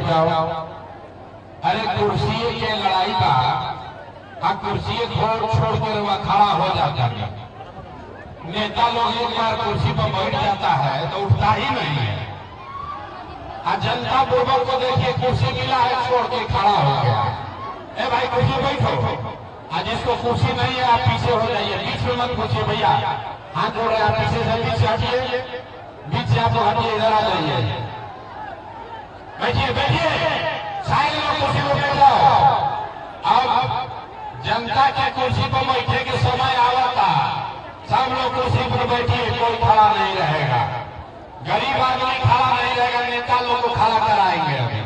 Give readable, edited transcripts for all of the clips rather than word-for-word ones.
बैठ जाओ। अरे कुर्सी के लड़ाई का कुर्सी छोड़ के वह खड़ा हो जाता है। नेता लोग एक बार कुर्सी पर बैठ जाता है तो उठता ही नहीं है। जनता बुर्बक को देखिए, कुर्सी मिला है छोड़ के खड़ा हो गया। ए भाई कुर्सी बैठो। जिसको कुर्सी नहीं है आप पीछे हो जाइए, बीच में मत पूछिए भैया, हाथ जोड़ रहे आप पीछे से पीछे हटिए, बीच से आप हटिए, इधर आ जाइए, बैठिए सारे लोग कुर्सी पर बैठ जाओ। अब जनता के कुर्सी पर बैठे के समय आवता, सब लोग कुर्सी पर बैठिए, कोई खड़ा नहीं रहेगा। गरीब आदमी खड़ा नहीं रहेगा, नेता लोग को खड़ा कराएंगे। अभी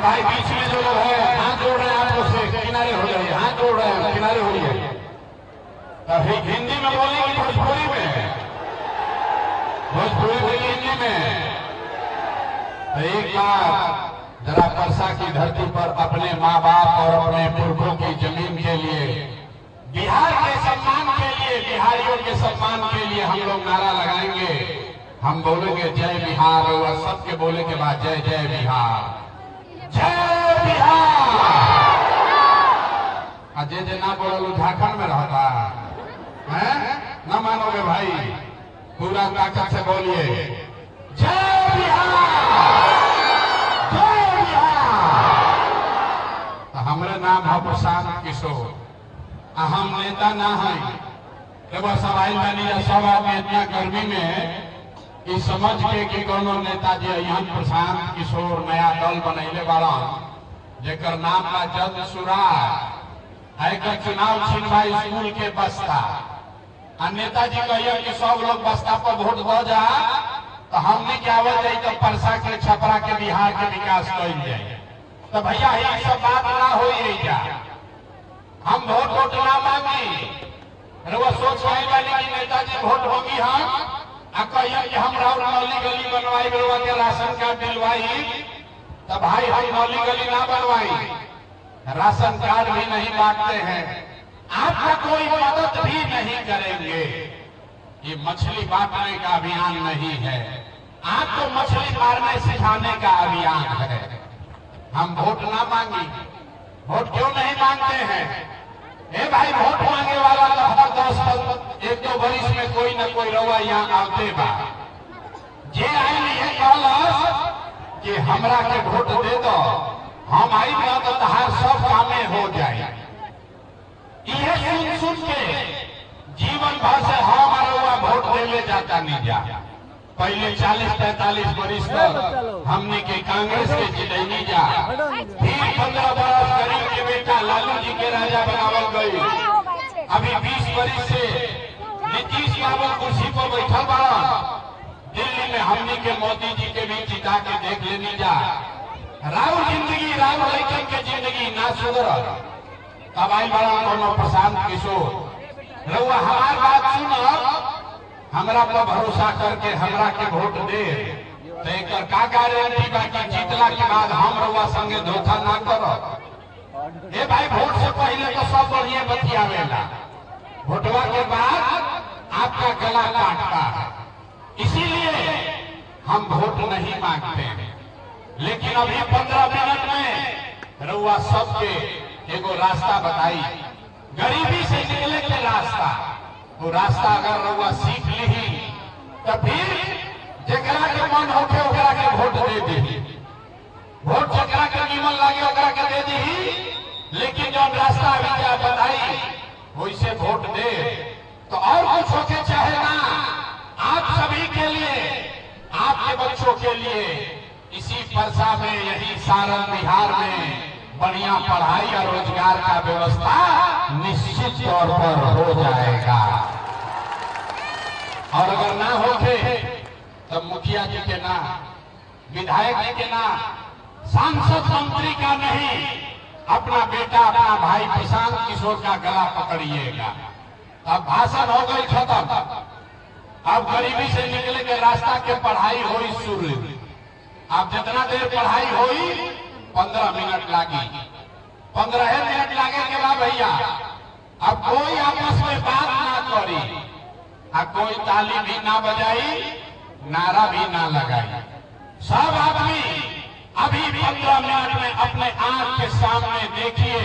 भाई बीच में जो लोग है हाथ जोड़ रहे हैं, आप लोग से किनारे हो जाइए, हाथ जोड़ रहे हैं किनारे हो जाइए। तभी हिंदी में बोलेंगे भोजपुरी में, भोजपुरी बोलिए हिंदी में। तो एक बार जरा परसा की धरती पर अपने माँ बाप और अपने पुरखों की जमीन के लिए, बिहार के सम्मान के लिए, बिहारियों के सम्मान के लिए हम लोग नारा लगाएंगे। हम बोलेंगे जय बिहार, और सबके बोले के बाद जय जय बिहार, जय बिहार। जे ना बोलो झारखंड में रहता है, न मानोगे भाई, पूरा ताकत से बोलिए जय बिहार, जय बिहार। हमारे नाम है प्रशांत किशोर, हम नेता ना है। एगो सवाल बनी सब आदमी इतना गर्मी में कि समझ के कि कोनो नेताजी यहाँ प्रशांत किशोर नया दल बनैले बाड़ा, जेकर नाम बा जल्द सुराग, एकर चुनाव छिनवा स्कूल के बस्ता। नेताजी कहिए कि सब लोग बस्ता पर वोट दो जा, तो हमने क्या आवल जाए तो परसा के छपरा के बिहार के विकास कल जाए। तो भैया ये सब बात ना हो जा, हम वोट ना मांगी। वो सोच रहे वाली कि नेताजी वोट होगी हम कहिए कि हम नौली गली बनवाई, के राशन कार्ड दिलवाई। तो भाई हम नौली गली ना बनवाई, राशन कार्ड भी नहीं बांटते हैं, आपका कोई मदद भी नहीं करेंगे। ये मछली बांटने का अभियान नहीं है, आपको मछली मारने सिखाने का अभियान है। हम वोट ना मांगी। वोट क्यों नहीं मांगते हैं? ए भाई वोट मांगे वाला लगभग 10 एक दो बरिस में कोई न कोई रवा यहाँ आते बा, जे आई है कहलस कि हमरा के वोट दे दो, हम आई ना तो तहार सब कामे हो जाए। ये सुन सुन के जीवन भर से हम रवा वोट देले जाता नहीं जा। पहले 40-45 बरिस तक हमने के कांग्रेस के जितैनी जा, फिर 15 बरस गरीब के बेटा लालू जी के राजा बनावल गई। अभी 20 बरिस से नीतीश बाबू कुर्सी पर बैठल बड़ा, दिल्ली में हमने के मोदी जी के भी जिता के देख लेनी जा। राव जिंदगी, राव लड़कन के जिंदगी ना सुधर। तब आई बड़ा कोनो प्रशांत किशोर रउआ हमार बात सुन, हमरा पर भरोसा करके हमरा के वोट दे, तो एक का गारंटी बा कि जीतला के बाद हम रउआ संगे धोखा ना करो। ए भाई वोट से पहले तो सब बढ़िया बतियावेला, वोटवा के बाद आपका गला काटता है। इसीलिए हम वोट नहीं मांगते हैं। लेकिन अभी 15 मिनट में रउआ सबके एगो रास्ता बताई, गरीबी से निकले के रास्ता। वो रास्ता अगर रउआ सीख ली तो फिर जकरा के मन होके ओकरा के वोट दे दी, वोट जकरा के निमन लागे ओकरा के दे दी। लेकिन जो रास्ता अभी क्या बताई वैसे वोट दे तो और कुछ होके चाहे ना, आप सभी के लिए, आपके बच्चों के लिए इसी परसा में, यही सारण बिहार में बढ़िया पढ़ाई और रोजगार का व्यवस्था निश्चित तौर पर हो जाएगा। और अगर ना होके तो मुखिया जी के ना, विधायक जी के ना, सांसद मंत्री का नहीं, अपना बेटा, अपना भाई प्रशांत किशोर का गला पकड़िएगा। अब भाषण हो गई खत्म, अब गरीबी से निकले के रास्ता के पढ़ाई हुई शुरू। अब जितना देर पढ़ाई हुई 15 मिनट लागी, 15 मिनट लागे के बाद भैया अब कोई आपस में बात ना करी, कोई ताली भी ना बजाई, नारा भी ना लगाई। सब आदमी अभी 15 मिनट में अपने आंख के सामने देखिए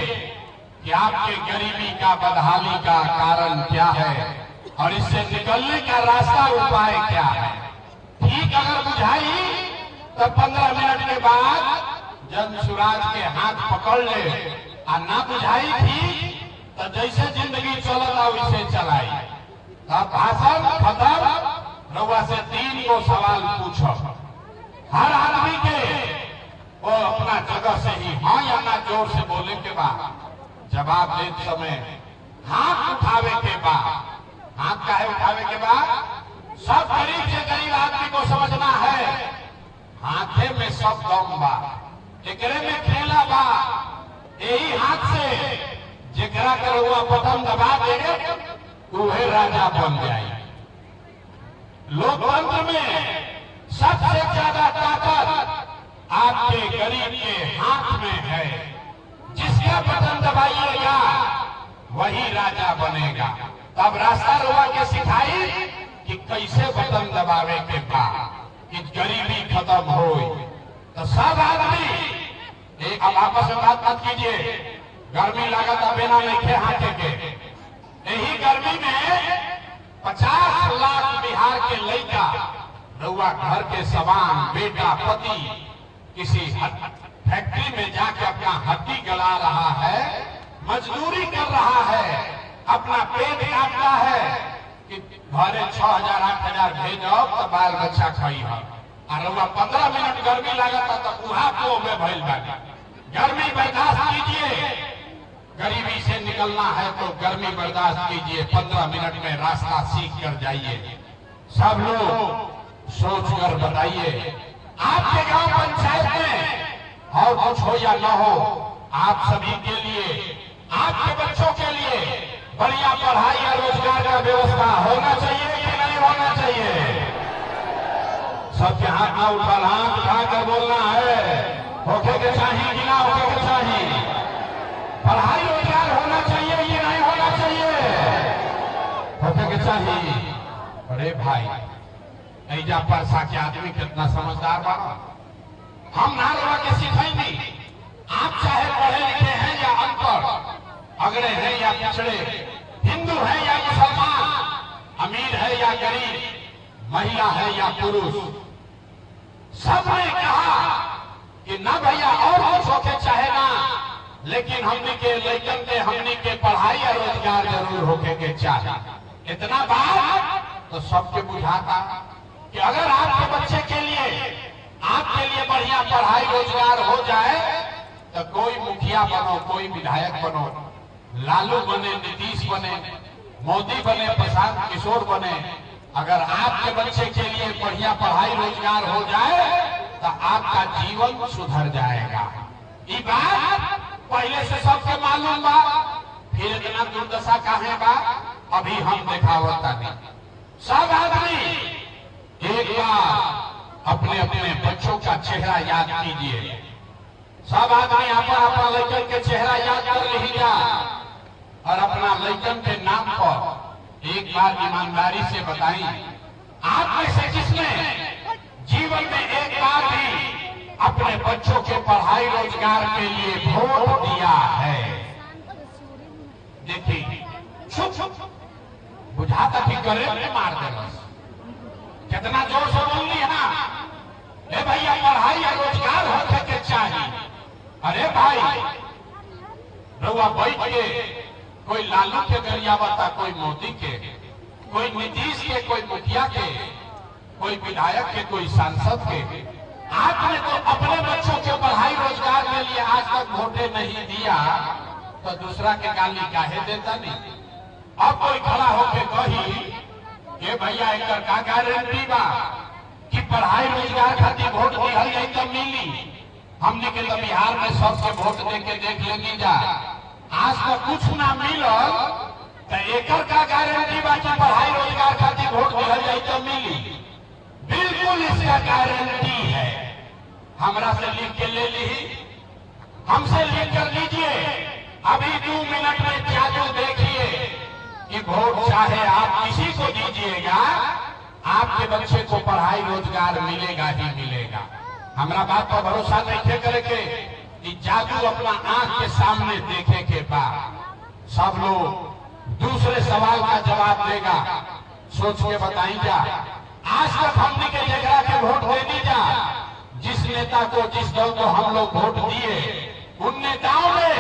कि आपके गरीबी का, बदहाली का कारण क्या है और इससे निकलने का रास्ता, उपाय क्या है। ठीक अगर बुझाई तो 15 मिनट के बाद जब सुराज के हाथ पकड़ ले, और ना बुझाई थी तो जैसे जिंदगी चलता वैसे चलाई। तब भाषण खत्म, रउआ से 3 गो सवाल पूछो। हर आदमी के वो अपना जगह से ही हाँ या ना जोर से बोले के बाद, जवाब देते समय हाथ उठावे के बाद, हाथ काहे उठावे के बाद, सब गरीब से गरीब आदमी को समझना है हाथे में सब दम बा, एकरे में खेला बा। यही हाथ से जेकरा के रउआ बटन दबा देंगे उहे राजा बन जाए। लोकतंत्र में सबसे ज्यादा ताकत आपके गरीब के हाथ में है। जिसका बटन दबाइएगा वही राजा बनेगा। तब रास्ता रउआ के सिखाई कि कैसे बटन दबावे के बाद कि गरीबी खत्म हो। तो सब आदमी एक, अब आपस में बात मत कीजिए, गर्मी लागत बिना नहीं हाथे के। यही गर्मी में 50 लाख बिहार के लड़का रउआ घर के समान, बेटा, पति किसी फैक्ट्री में जाके अपना हड्डी गला रहा है, मजदूरी कर रहा है, अपना पेट काटता है कि घरे 6,000 8,000 भेजो तो बाल बच्चा खाई है। और रउआ 15 मिनट गर्मी लागता तो उहा को में भइल बानी। गर्मी बर्दाश्त कीजिए, गरीबी से निकलना है तो गर्मी बर्दाश्त कीजिए। 15 मिनट में रास्ता सीख कर जाइए। सब लोग सोच कर बताइए, आपके गांव पंचायत में और कुछ हो या न हो, आप सभी के लिए, आपके बच्चों के लिए बढ़िया पढ़ाई या रोजगार का व्यवस्था होना चाहिए कि नहीं होना चाहिए। सबके हाथ ना उठा, हाथ उठाकर बोलना है, होके के चाहिए कि ना होके के चाहिए। पढ़ाई रोजगार होना चाहिए कि नहीं होना चाहिए, होके के चाहिए। अरे भाई, ऐजा परसा के आदमी कितना समझदार बना। हम नारवा के सिखाएंगे, आप चाहे पढ़े लिखे हैं या अनपढ़, अगड़े हैं या पिछड़े, हिंदू है या मुसलमान, अमीर है या गरीब, महिला है या पुरुष, सबने कहा कि ना भैया और कुछ होके चाहे ना, लेकिन हमने के लड़कन के, हमने के पढ़ाई और रोजगार जरूर होके के चाहे। इतना बात तो सबके बुझाता कि अगर आपके बच्चे के लिए, आपके लिए बढ़िया पढ़ाई रोजगार हो जाए तो कोई मुखिया बनो, कोई विधायक बनो, लालू बने, नीतीश बने, मोदी बने, प्रशांत किशोर बने, अगर आपके बच्चे के लिए बढ़िया पढ़ाई रोजगार हो जाए तो आपका जीवन सुधर जाएगा। ये बात पहले से सबके मालूम बा, फिर इतना दुर्दशा काहे बा अभी हम दिखावता नहीं। सब आदमी एक बार अपने अपने बच्चों का चेहरा याद कीजिए। सब आदमी अपना लड़कन के चेहरा याद कर लीजिए और अपना लड़कन के नाम पर एक बार ईमानदारी से बताएं, आप में से किसने जीवन में एक बार भी अपने बच्चों के पढ़ाई रोजगार के लिए वोट दिया है? देखिए, चुप बुझाता कि करे मार देना। कितना जोर से बोलनी है, ए भैया पढ़ाई या रोजगार होने के चाहिए। अरे भाई, रउआ बैठ के कोई लालू के गरियावता, कोई मोदी के, कोई नीतीश के, कोई मुखिया के, कोई विधायक के, कोई सांसद के, आपने तो अपने बच्चों के पढ़ाई रोजगार के लिए आज तक वोटे नहीं दिया तो दूसरा के गाली काहे देता नहीं। अब कोई खड़ा होके कही कि भैया एक का गारंटी बा कि पढ़ाई रोजगार खातिर वोट दिहल जाई तो मिली। हमने के तो बिहार में सबके वोट दे के देख लेनी जा, आज तक कुछ ना मिलल तो एकर का गारंटी बा कि पढ़ाई रोजगार खातिर वोट दिहल जाई तो मिली। बिल्कुल इसका गारंटी है। हमरा से लिख के ले ली, हमसे लिख कर लीजिए। अभी 2 मिनट में जादू देखिए कि वोट चाहे आप किसी को दीजिएगा, आपके बच्चे को पढ़ाई रोजगार मिलेगा ही मिलेगा। हमारा बात पर भरोसा नहीं करे के कि जादू अपना आंख के सामने देखे के बाद सब लोग दूसरे सवाल का जवाब देगा। सोच के बताई जा, आज तक हमने के जगह के वोट देनी जा, जिस नेता को जिस दल को हम लोग वोट दिए उन नेताओं ने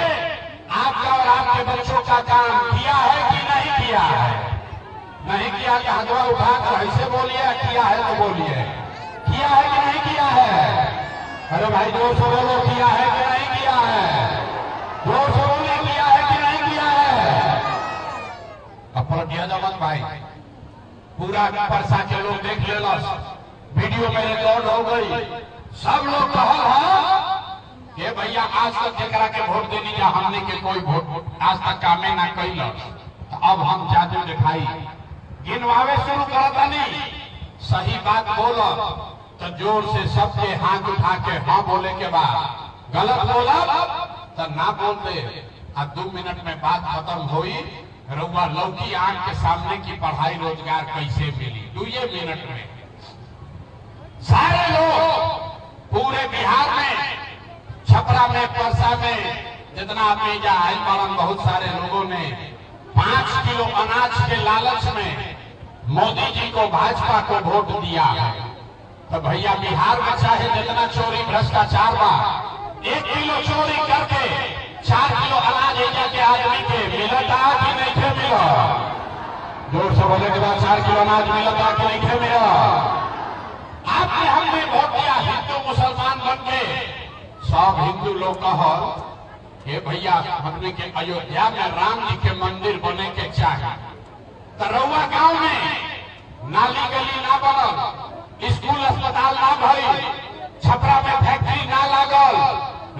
आपका और आपके बच्चों का काम किया है कि नहीं किया है? नहीं किया कि हथवा उठाकर ऐसे बोलिए, किया है तो बोलिए, किया है कि नहीं किया है? अरे भाई जोर से बोलो, किया है कि नहीं किया है? जोर से बोलिए, किया है कि नहीं किया है? अब पलटिया जमन भाई, पूरा परसा के लोग देख लेना, वीडियो में रिकॉर्ड हो गई, सब लोग कहल है कि भैया आज तक जरा के वोट देनी जा, हमने के कोई वोट आज तक कामे ना कैल, तो अब हम जादू दिखाई गिनवावे शुरू करता नहीं। सही बात बोलो तो जोर से सबके हाथ उठा के हाँ बोले के बाद, गलत बोला तो ना बोलते, अब 2 मिनट में बात खत्म हुई। रउआ लौकी आंख के सामने की पढ़ाई रोजगार कैसे मिली 2 मिनट में? सारे लोग पूरे बिहार में, छपरा में, परसा में, जितना आदमी जा आयल बालन, बहुत सारे लोगों ने 5 किलो अनाज के लालच में मोदी जी को, भाजपा को वोट दिया है। तो भैया बिहार में चाहे जितना चोरी भ्रष्टाचार बा, 1 किलो चोरी करके 4 किलो अनाज एजा के आदमी के मिलता कि नहीं थे मिला? जोर से बोले के बाद 4 किलो अनाज मिलता कि नहीं थे मिला? आपने हमने वोट दिया, हिंदू मुसलमान बन के सब हिंदू लोग कहो कि भैया हमने के अयोध्या में राम जी के मंदिर बने के चाहिए। तरौआ गांव में नाली गली ना बनल, स्कूल अस्पताल ना भइल, छपरा में फैक्ट्री ना लागल,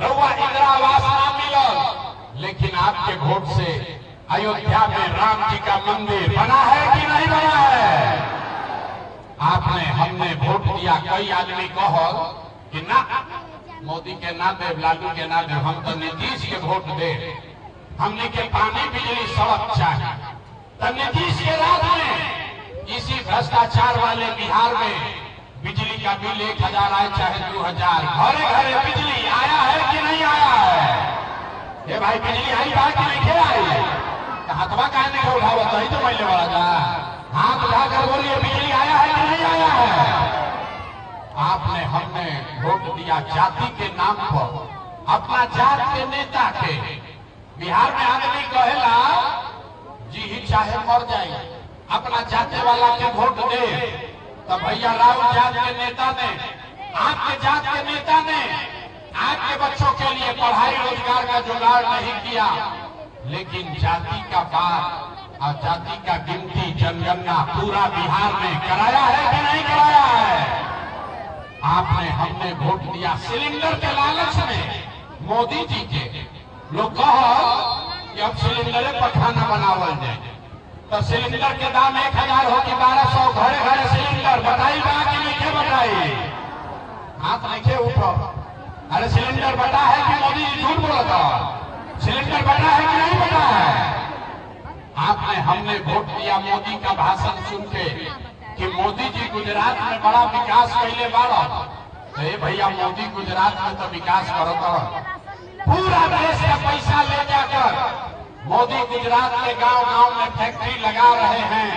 रउआ इंदिरा आवास ना मिलल, लेकिन आपके वोट से अयोध्या में राम जी का मंदिर बना है कि नहीं बना है? आपने हमने वोट दिया, कई आदमी कहल कि ना मोदी के ना दे, लालू के ना दे, हम तो नीतीश के वोट दे, हमने के पानी बिजली सड़क चाहिए। तो नीतीश के राज में इसी भ्रष्टाचार वाले बिहार में बिजली का बिल 1000 आए चाहे 2000, घरे घरे बिजली आया है कि नहीं आया है? ये भाई बिजली आई बात कि नहीं आई? हाथवा काहे नहीं उठावा, तो ही तो मैले वाला जा, हाथ उठाकर बोलिए बिजली आया है कि नहीं आया है? आपने हमने वोट दिया जाति के नाम पर, अपना जात के नेता के। बिहार में आदमी कहेला जी ही चाहे मर जाए, अपना जाते वाला के वोट दे। तो भैया राहुल जात के नेता ने, आपके जात के नेता ने आपके बच्चों के लिए पढ़ाई रोजगार का जुगाड़ नहीं किया, लेकिन जाति का बात और जाति का गिनती जनगणना पूरा बिहार में कराया है कि नहीं कराया है? आपने हमने वोट दिया सिलेंडर के लालच में। मोदी जी के लोग कहो कि अब सिलेंडर पर खाना बनावल जाए, तो सिलेंडर के दाम 1000 हो कि 1200, घरे घरे सिलेंडर बताई बा कि नहीं बताई? हाथ नहीं उठो। अरे सिलेंडर बता है कि मोदी जी झूठ बोलता? सिलेंडर बता है कि नहीं बता है? आपने हमने वोट दिया मोदी का भाषण सुन के कि मोदी जी गुजरात में बड़ा विकास कैले बाड़ा। तो ये भैया मोदी गुजरात में तो विकास करो, पूरा देश का पैसा ले जाकर मोदी गुजरात के गांव गांव में फैक्ट्री लगा रहे हैं,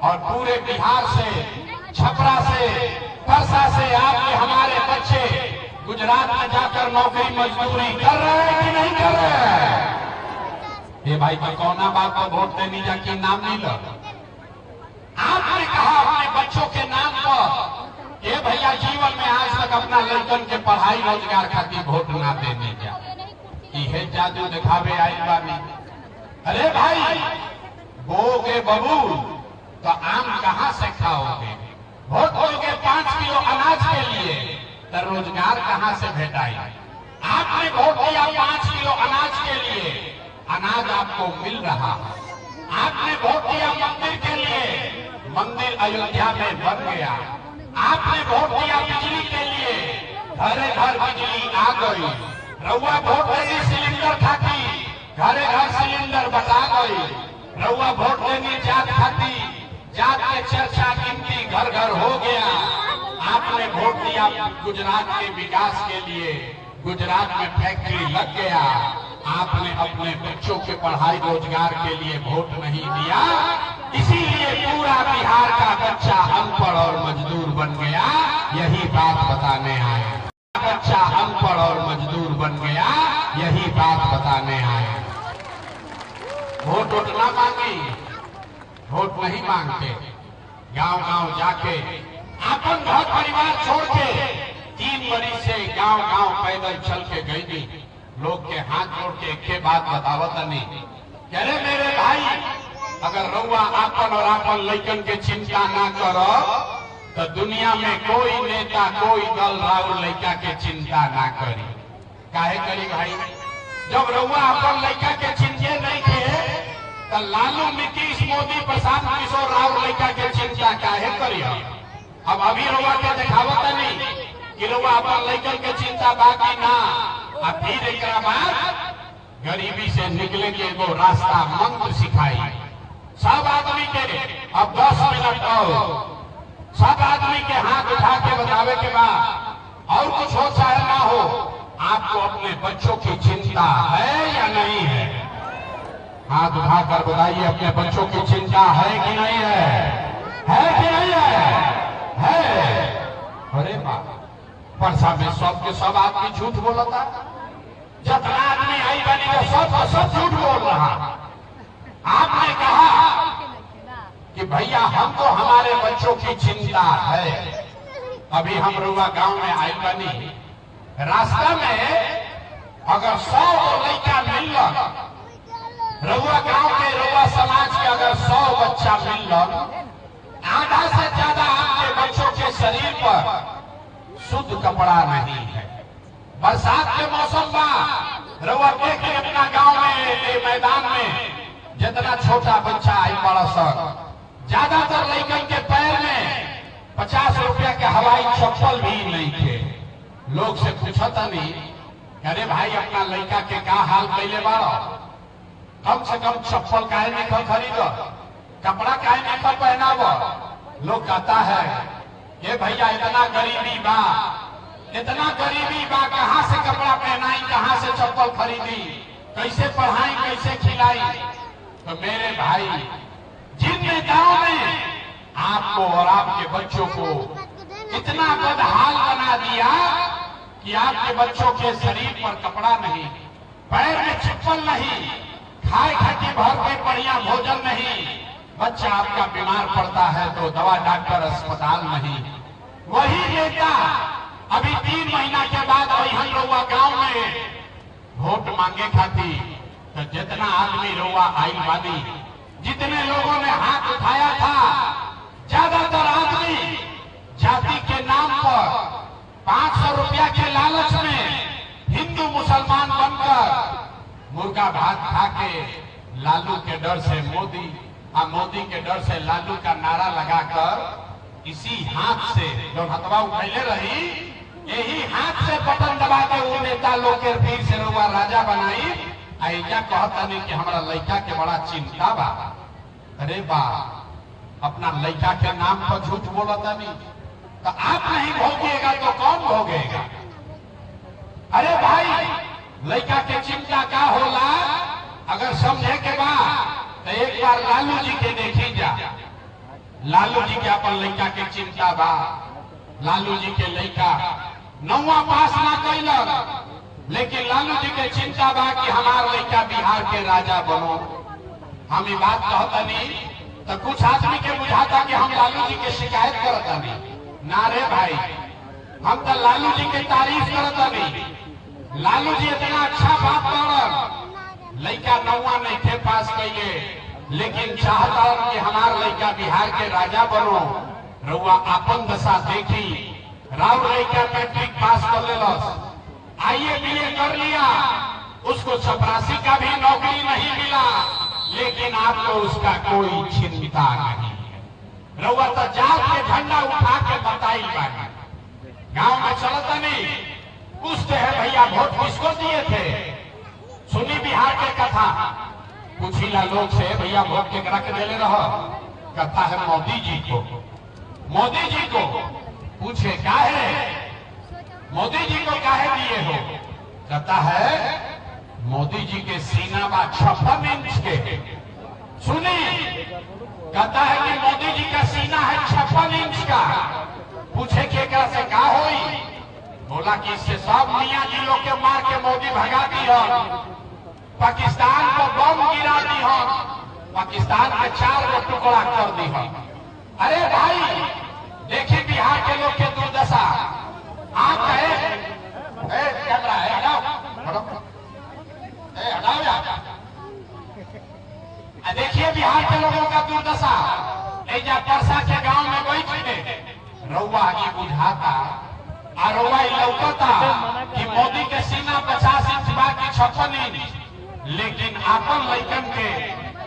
और पूरे बिहार से, छपरा से, परसा से आपके हमारे बच्चे गुजरात में जाकर नौकरी मजदूरी कर रहे हैं कि नहीं कर रहे हैं? ये भाई तो कौना बात पर वोट देनी जा कि नाम नहीं लो? आपने कहा अपने बच्चों के नाम पर, ये भैया जीवन में आज तक अपना लड़कन के पढ़ाई रोजगार खातिर वोट ना देने जा, ये जादू दिखावे आई बानी। अरे भाई बोगे बबूल तो आम कहां से खाओगे? वोट दोगे 5 किलो अनाज के लिए, तो रोजगार कहां से भेटाई? आपने वोट दिया 5 किलो अनाज के लिए, अनाज आपको मिल रहा है। आपने वोट दिया मंदिर के लिए, मंदिर अयोध्या में बन गया। आपने वोट दिया बिजली के लिए, घरे घर बिजली आ गई। रउआ वोट देनी सिलेंडर खाती, घरे घर सिलेंडर बटा गई। रउआ वोट देनी जात खाती, जात के चर्चा गिनती घर घर हो गया। आपने वोट दिया गुजरात के विकास के लिए, गुजरात में फैक्ट्री लग गया। आपने अपने बच्चों के पढ़ाई रोजगार के लिए वोट नहीं दिया, इसीलिए पूरा बिहार का बच्चा अनपढ़ और मजदूर बन गया। यही बात बताने आए, बच्चा अनपढ़ और मजदूर बन गया, यही बात बताने आए। वोट ना मांगी, वोट नहीं मांगते, गांव गांव जाके अपन घर परिवार छोड़ के 3 बरिस से गांव गांव पैदल चल के गई, लोग के हाथ जोड़ के एक बात बतावत नहीं। अरे मेरे भाई, अगर रउआ आपन और आपन लइकन के चिंता ना करो तो दुनिया में कोई नेता कोई दल राउर लइका के चिंता ना करी। काहे करी भाई? जब रउआ आपन लइका के चिंते नहीं थे तो लालू नीतीश मोदी प्रशांत किशोर राउर लइका के चिंता काहे करी? अब अभी रउआ के दिखावत नहीं कि रउआ अपन लइकन के चिंता बाकी ना। अब फिर एक बाद गरीबी से निकले के वो रास्ता मंत्र सिखाई सब आदमी के। अब 10 मिनट और सब आदमी के हाथ उठा के बतावे के बाद और कुछ हो चाहे ना हो, आपको अपने बच्चों की चिंता है या नहीं है? हाथ उठाकर बताइए, अपने बच्चों की चिंता है कि नहीं है? है कि नहीं है? है। अरे माँ, परसा में सब के सब आदमी झूठ बोलता, जितना आदमी आई बनी तो सब झूठ बोल रहा। आपने कहा कि भैया हमको हमारे बच्चों की चिंता है। अभी हम रुआ गांव में आई बनी, रास्ता में अगर 100 लड़का मिल रउआ गांव के रउआ समाज के अगर 100 बच्चा मिल आधा से ज्यादा आपके बच्चों के शरीर पर शुद्ध कपड़ा नहीं है। बरसात के मौसम में रउआ देखे अपना गांव में मैदान में जितना छोटा बच्चा आई बड़ा सर, ज्यादातर लड़कन के पैर में 50 रुपया के हवाई चप्पल भी नहीं थे। लोग से पूछता नहीं, अरे भाई अपना लड़का के का हाल कैले बाड़ो, कम से कम चप्पल काहे नहीं खरीदो, कपड़ा काहे नहीं पहनाव। लोग कहता है ये भैया इतना गरीबी बा, इतना गरीबी बा, कहाँ से कपड़ा पहनाई, कहाँ से चप्पल खरीदी, कैसे पढ़ाई, कैसे खिलाई। तो मेरे भाई, जिन नेताओं ने आपको और आपके बच्चों को इतना बदहाल बना दिया कि आपके बच्चों के शरीर पर कपड़ा नहीं, पैर में चप्पल नहीं, खाए खाती भर पेट बढ़िया भोजन नहीं, बच्चा आपका बीमार पड़ता है तो दवा डॉक्टर अस्पताल नहीं, वही नेता अभी 3 महीना के बाद वही हम रउआ गांव में वोट मांगे खाती तो जितना आदमी रउआ आई बादी, जितने लोगों ने हाथ उठाया था, ज्यादातर आदमी जाति के नाम पर 500 रुपया के लालच में हिंदू मुसलमान बनकर मुर्गा भात खा के लालू के डर से मोदी और मोदी के डर से लालू का नारा लगाकर इसी हाथ से जो हथवा उठैले रही, यही हाथ से बटन दबा के वो नेता लोग के फिर से रुआ राजा बनाई। ऐजा कहता नहीं कि हमारा लड़का के बड़ा चिंता बा। अरे बा, अपना लड़का के नाम पर झूठ बोलता नहीं तो आप नहीं भोगिएगा तो कौन भोगेगा? अरे भाई, लड़का के चिंता का होला अगर समझे के बाद तो एक बार लालू जी के देखी जा। लालू जी के अपन लड़का के चिंता बा। लालू जी के लड़का 9वां पास ना कैलक, लेकिन लालू जी के चिंता बा कि हमार लड़का बिहार के राजा बनो। हम ये बात कहता नहीं तो कुछ आदमी के बुझाता कि हम लालू जी के शिकायत करता नहीं। ना रे भाई, हम तो लालू जी के तारीफ करता नहीं। लालू जी इतना अच्छा बात कर, लड़का 9वां नहीं थे पास कैले, लेकिन चाहता कि हमार लड़का बिहार के राजा बनो। रउआ अपन दशा देखी, राव लड़का मैट्रिक पास कर लेलस, IAA BA कर लिया, उसको चपरासी का भी नौकरी नहीं मिला, लेकिन आपको उसका कोई चिंता नहीं है। रउआ तो जात के झंडा उठा के बताई बानी, गांव में चलता नहीं, पूछते हैं भैया वोट किसको दिए थे? सुनी बिहार के कथा, पूछीला लोग से भैया वोट के रख देले रहो, कहता है मोदी जी को, मोदी जी को पूछे काहे, मोदी जी को काहे दिए हो? कहता है मोदी जी के सीना बा 56 इंच के। सुनी, कहता है कि मोदी जी का सीना है 56 इंच का। पूछे केकरा से का होई? बोला कि इससे सब मियां जी लोग के मार के मोदी भगा दी हो, पाकिस्तान को बम गिरा दी हो, पाकिस्तान के 4 गो टुकड़ा कर दी हो। अरे भाई देखिए बिहार के लोग के दुर्दशा। आप कहे कैमरा है, हटाओ हटाओ यार। देखिए बिहार के लोगों का दुर्दशा। एजा परसा के गांव में बैठ के रउआ की बुझाता और रउआ लौकता कि मोदी के सीना 50 इंच बाकी 56 इंच, लेकिन आपन लइकन के,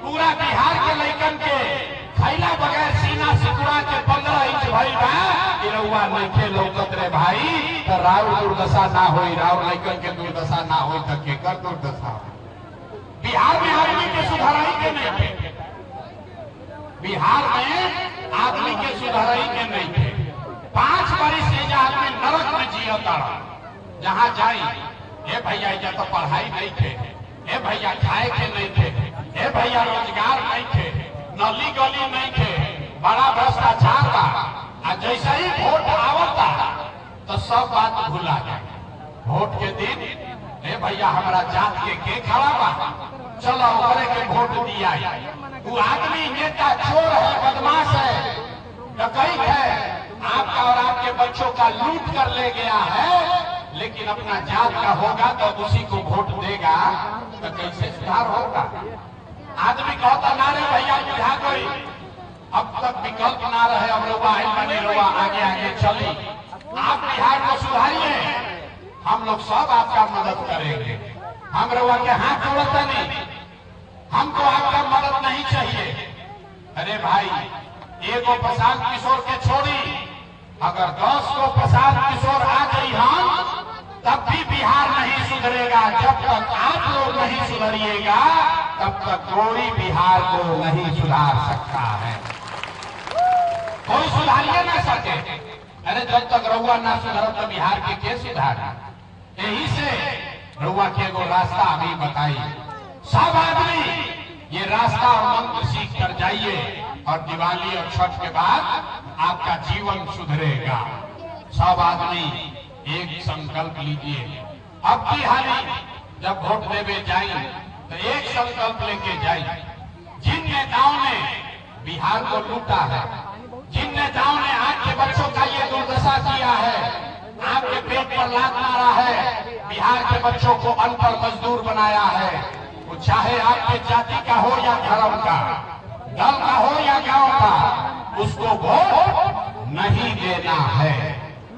पूरा बिहार के लइकन के खैला बगैर सीना सिकुड़ा के 15 इंच भइल बा। रउआ नइखे लौकत रे भाई, तो राउर दुर्दशा ना होई, राउर लइकन के दुर्दशा ना होई तो केकर दुर्दशा? बिहार में आदमी के सुधाराई के नहीं थे, बिहार में आदमी के सुधाराई के नहीं थे। 5 बरिस से आदमी नरक में जियता, जहां जाई ए भैया एजा तो पढ़ाई नहीं थे, ए भैया खाए के नहीं थे, ए भैया रोजगार नहीं थे, नली गली नहीं थे, बड़ा भ्रष्टाचार बा। जैसे ही वोट आवता तो सब बात भुला जाए। वोट के दिन ए भैया हमारा जात के खड़ा बा, चलो ओकरे के वोट दिया। वो आदमी नेता चोर है, बदमाश है, डकैत है, आपका और आपके बच्चों का लूट कर ले गया है, लेकिन अपना जात का होगा तो उसी को वोट देगा, तो कैसे सुधार होगा? आदमी कहता ना रे भैया बुझा कोई, अब तक विकल्प ना रहे, अब रउआ बने, रउआ आगे आगे चली, आप बिहार को सुधारिए, हम लोग सब आपका मदद करेंगे। हम रउआ के हाथ जोड़ते नहीं, हमको आपका मदद नहीं चाहिए। अरे भाई एगो प्रशांत किशोर के छोड़ी, अगर 10 को प्रशांत किशोर आ गई हम, तब भी बिहार नहीं सुधरेगा। जब तक आप लोग नहीं सुधरिएगा तब तक कोई बिहार को नहीं सुधार सकता है, कोई सुधारिए ना सके। अरे जब तक रउआ ना सुधर तो बिहार के सुधारा? यही से रउआ के एगो रास्ता अभी बताई, सब आदमी ये रास्ता और मंत्र सीख कर जाइए, और दिवाली और छठ के बाद आपका जीवन सुधरेगा। सब आदमी एक संकल्प लीजिए, अब की हाली जब वोट देवे जाए तो एक संकल्प लेके जाए। जिन नेताओं ने बिहार को लूटा है, जिन नेताओं ने आपके बच्चों का ये दुर्दशा किया है, आपके पेट पर लात मारा है, बिहार के बच्चों को अनपढ़ मजदूर बनाया है, वो चाहे आपके जाति का हो या धर्म का, दल का हो या गांव का, उसको वोट नहीं देना है।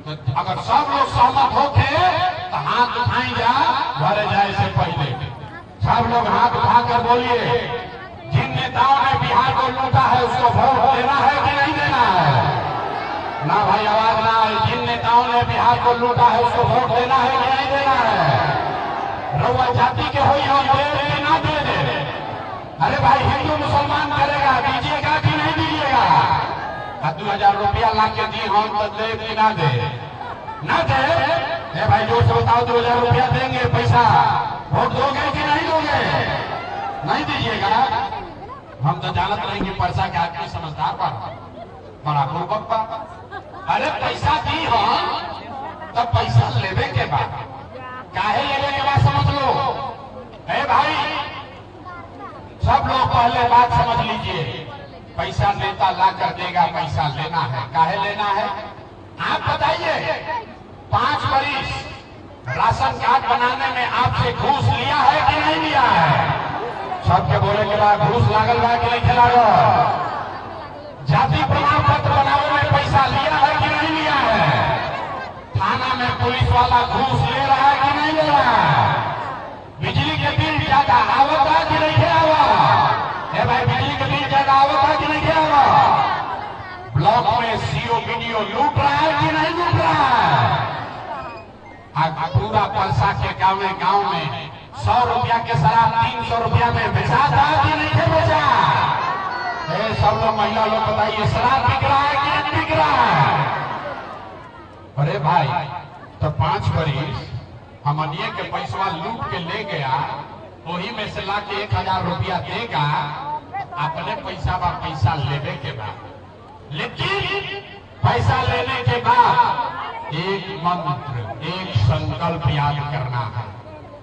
तो अगर सब लोग सहमत होते तो हाथ उठाई जा, भरे जाए से पहले सब लोग हाथ उठाकर बोलिए, जिन नेताओं ने बिहार को लूटा है उसको वोट देना है कि नहीं देना है? ना भाई आवाज ना आए। जिन नेताओं ने बिहार को लूटा है उसको वोट देना है कि नहीं देना है? रउआ जाति के हो या दे ना दे दे? अरे भाई हिंदू मुसलमान करेगा, दीजिएगा कि नहीं दीजिएगा? 2000 रुपया ला के दी हम तो दे कि ना दे? ना दे? ए भाई जोर से बताओ, 2000 रुपया देंगे पैसा, वोट दोगे कि नहीं दोगे? नहीं दीजिएगा? हम तो जानत रहेंगे पैसा के आदमी समझदार बा, बड़ा पूर्वक बा। अरे पैसा दी हम तब पैसा लेवे के बाद, काहे लेवे के बाद समझ लो। ए भाई सब लोग पहले बात समझ लीजिए, पैसा नेता ला कर देगा, पैसा लेना है, काहे लेना है? आप बताइए, 5 बरिस राशन कार्ड बनाने में आपसे घूस लिया है कि नहीं लिया है? सबके बोले के बाद घूस लागल बा कि नहीं लागल? जाति प्रमाण पत्र बनाने में पैसा लिया है कि नहीं लिया है? थाना में पुलिस वाला घूस ले रहा है कि नहीं ले रहा है? बिजली के बिल ज्यादा आवता कि नहीं आवता? ए भाई बिजली के बिल ज्यादा आवता कि नहीं आवता? ब्लॉक में सीओ बीडीओ लूट रहा है कि नहीं लूट रहा है? पूरा परसा के गाँव में 100 रुपया के शराब 300 रुपया में बेचा था कि नहीं बेचा? सब लोग महिला लोग बताइए, शराब बिक रहा है कि नहीं बिक रहा है? अरे भाई, तो 5 बरिस हमनिए के पैसा लूट के ले गया, वही में से ला के 1000 रुपया देगा, अपने पैसा लेने के बाद, लेकिन पैसा लेने के बाद एक मंत्र, एक संकल्प याद करना है,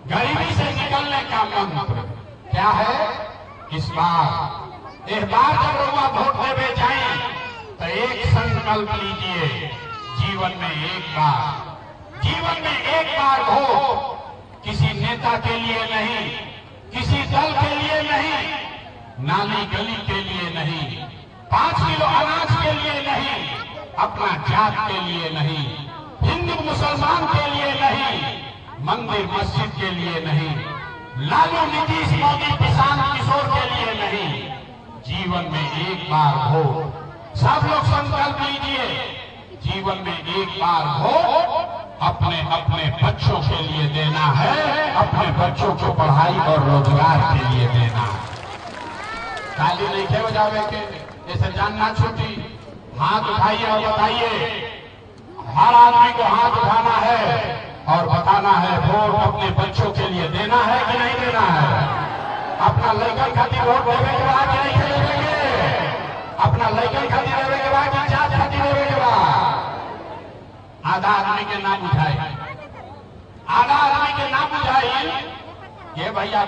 गरीबी से निकलने का मंत्र क्या है? इस बार जब रउआ वोट देवे जाए तो एक संकल्प लीजिए, जीवन में एक बार वोट, किसी नेता के लिए नहीं, किसी दल के लिए नहीं, नाली गली के लिए नहीं, 5 किलो अनाज के लिए नहीं, अपना जात के लिए नहीं, हिंदू मुसलमान के लिए नहीं, मंदिर मस्जिद के लिए नहीं, लालू नीतीश मोदी किसान किशोर के लिए नहीं, जीवन में एक बार वोट। सब लोग संकल्प लीजिए, जीवन में एक बार वोट अपने अपने बच्चों के लिए देना है, अपने बच्चों को पढ़ाई और रोजगार के लिए देना है। ताली नहीं खे बजावे के, ऐसे जानना छूटी। हाथ उठाइए और बताइए, हर आदमी को हाथ उठाना है और बताना है वोट अपने बच्चों के लिए देना है कि नहीं देना है। अपना लड़कन खातिर वोट देवे के बाद नहीं खेलेंगे, अपना लड़कन खातिर देवे के बाद की जात खातिर देवे के बाद। आधा आदमी के नाम उठाए, आधा आदमी के नाम उठाए, ये भैया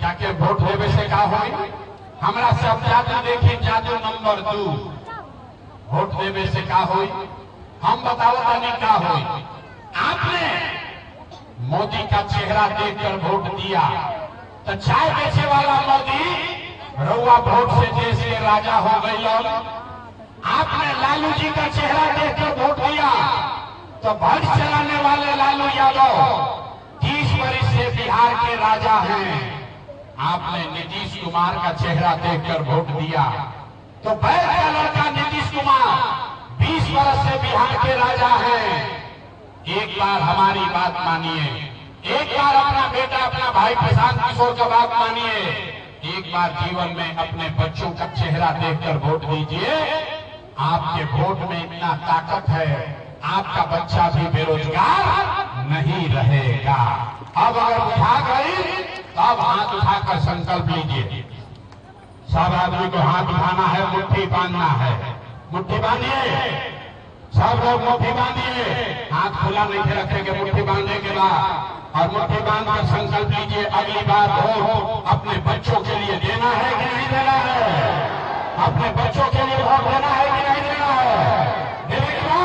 जाके वोट देवे से का हो, हमरा सब जादू देखी, जादू नंबर 2, वोट देवे से का हो, हम बताओ तनी का हो। आपने मोदी का चेहरा देखकर वोट दिया तो चाय बेचे वाला मोदी रउआ वोट से देश के राजा हो गई। आपने लालू जी का चेहरा देखकर वोट दिया तो भ्रष्ट चलाने वाले लालू यादव 30 वर्ष से बिहार के राजा हैं। आपने नीतीश कुमार का चेहरा देखकर वोट दिया तो बैठ का लड़का नीतीश कुमार 20 वर्ष से बिहार के राजा हैं। एक बार हमारी बात मानिए, एक बार अपना बेटा अपना भाई प्रशांत किशोर का बात मानिए, एक बार जीवन में अपने बच्चों का चेहरा देखकर वोट दीजिए। आपके वोट में इतना ताकत है, आपका बच्चा भी बेरोजगार नहीं रहेगा। अब अगर उठा गई तब हाथ उठाकर संकल्प लीजिए। सब आदमी को हाथ उठाना है, मुट्ठी बांधना है, मुट्ठी बांधिए, सब लोग मुट्ठी बांधिए, हाथ खुला नहीं थे रखेंगे मुट्ठी बांधने के बाद। और मुट्ठी बांधकर संकल्प लीजिए, अगली बार वोट अपने बच्चों के लिए देना है कि नहीं देना है, अपने बच्चों के लिए वोट देना है कि नहीं देना है। देखेगा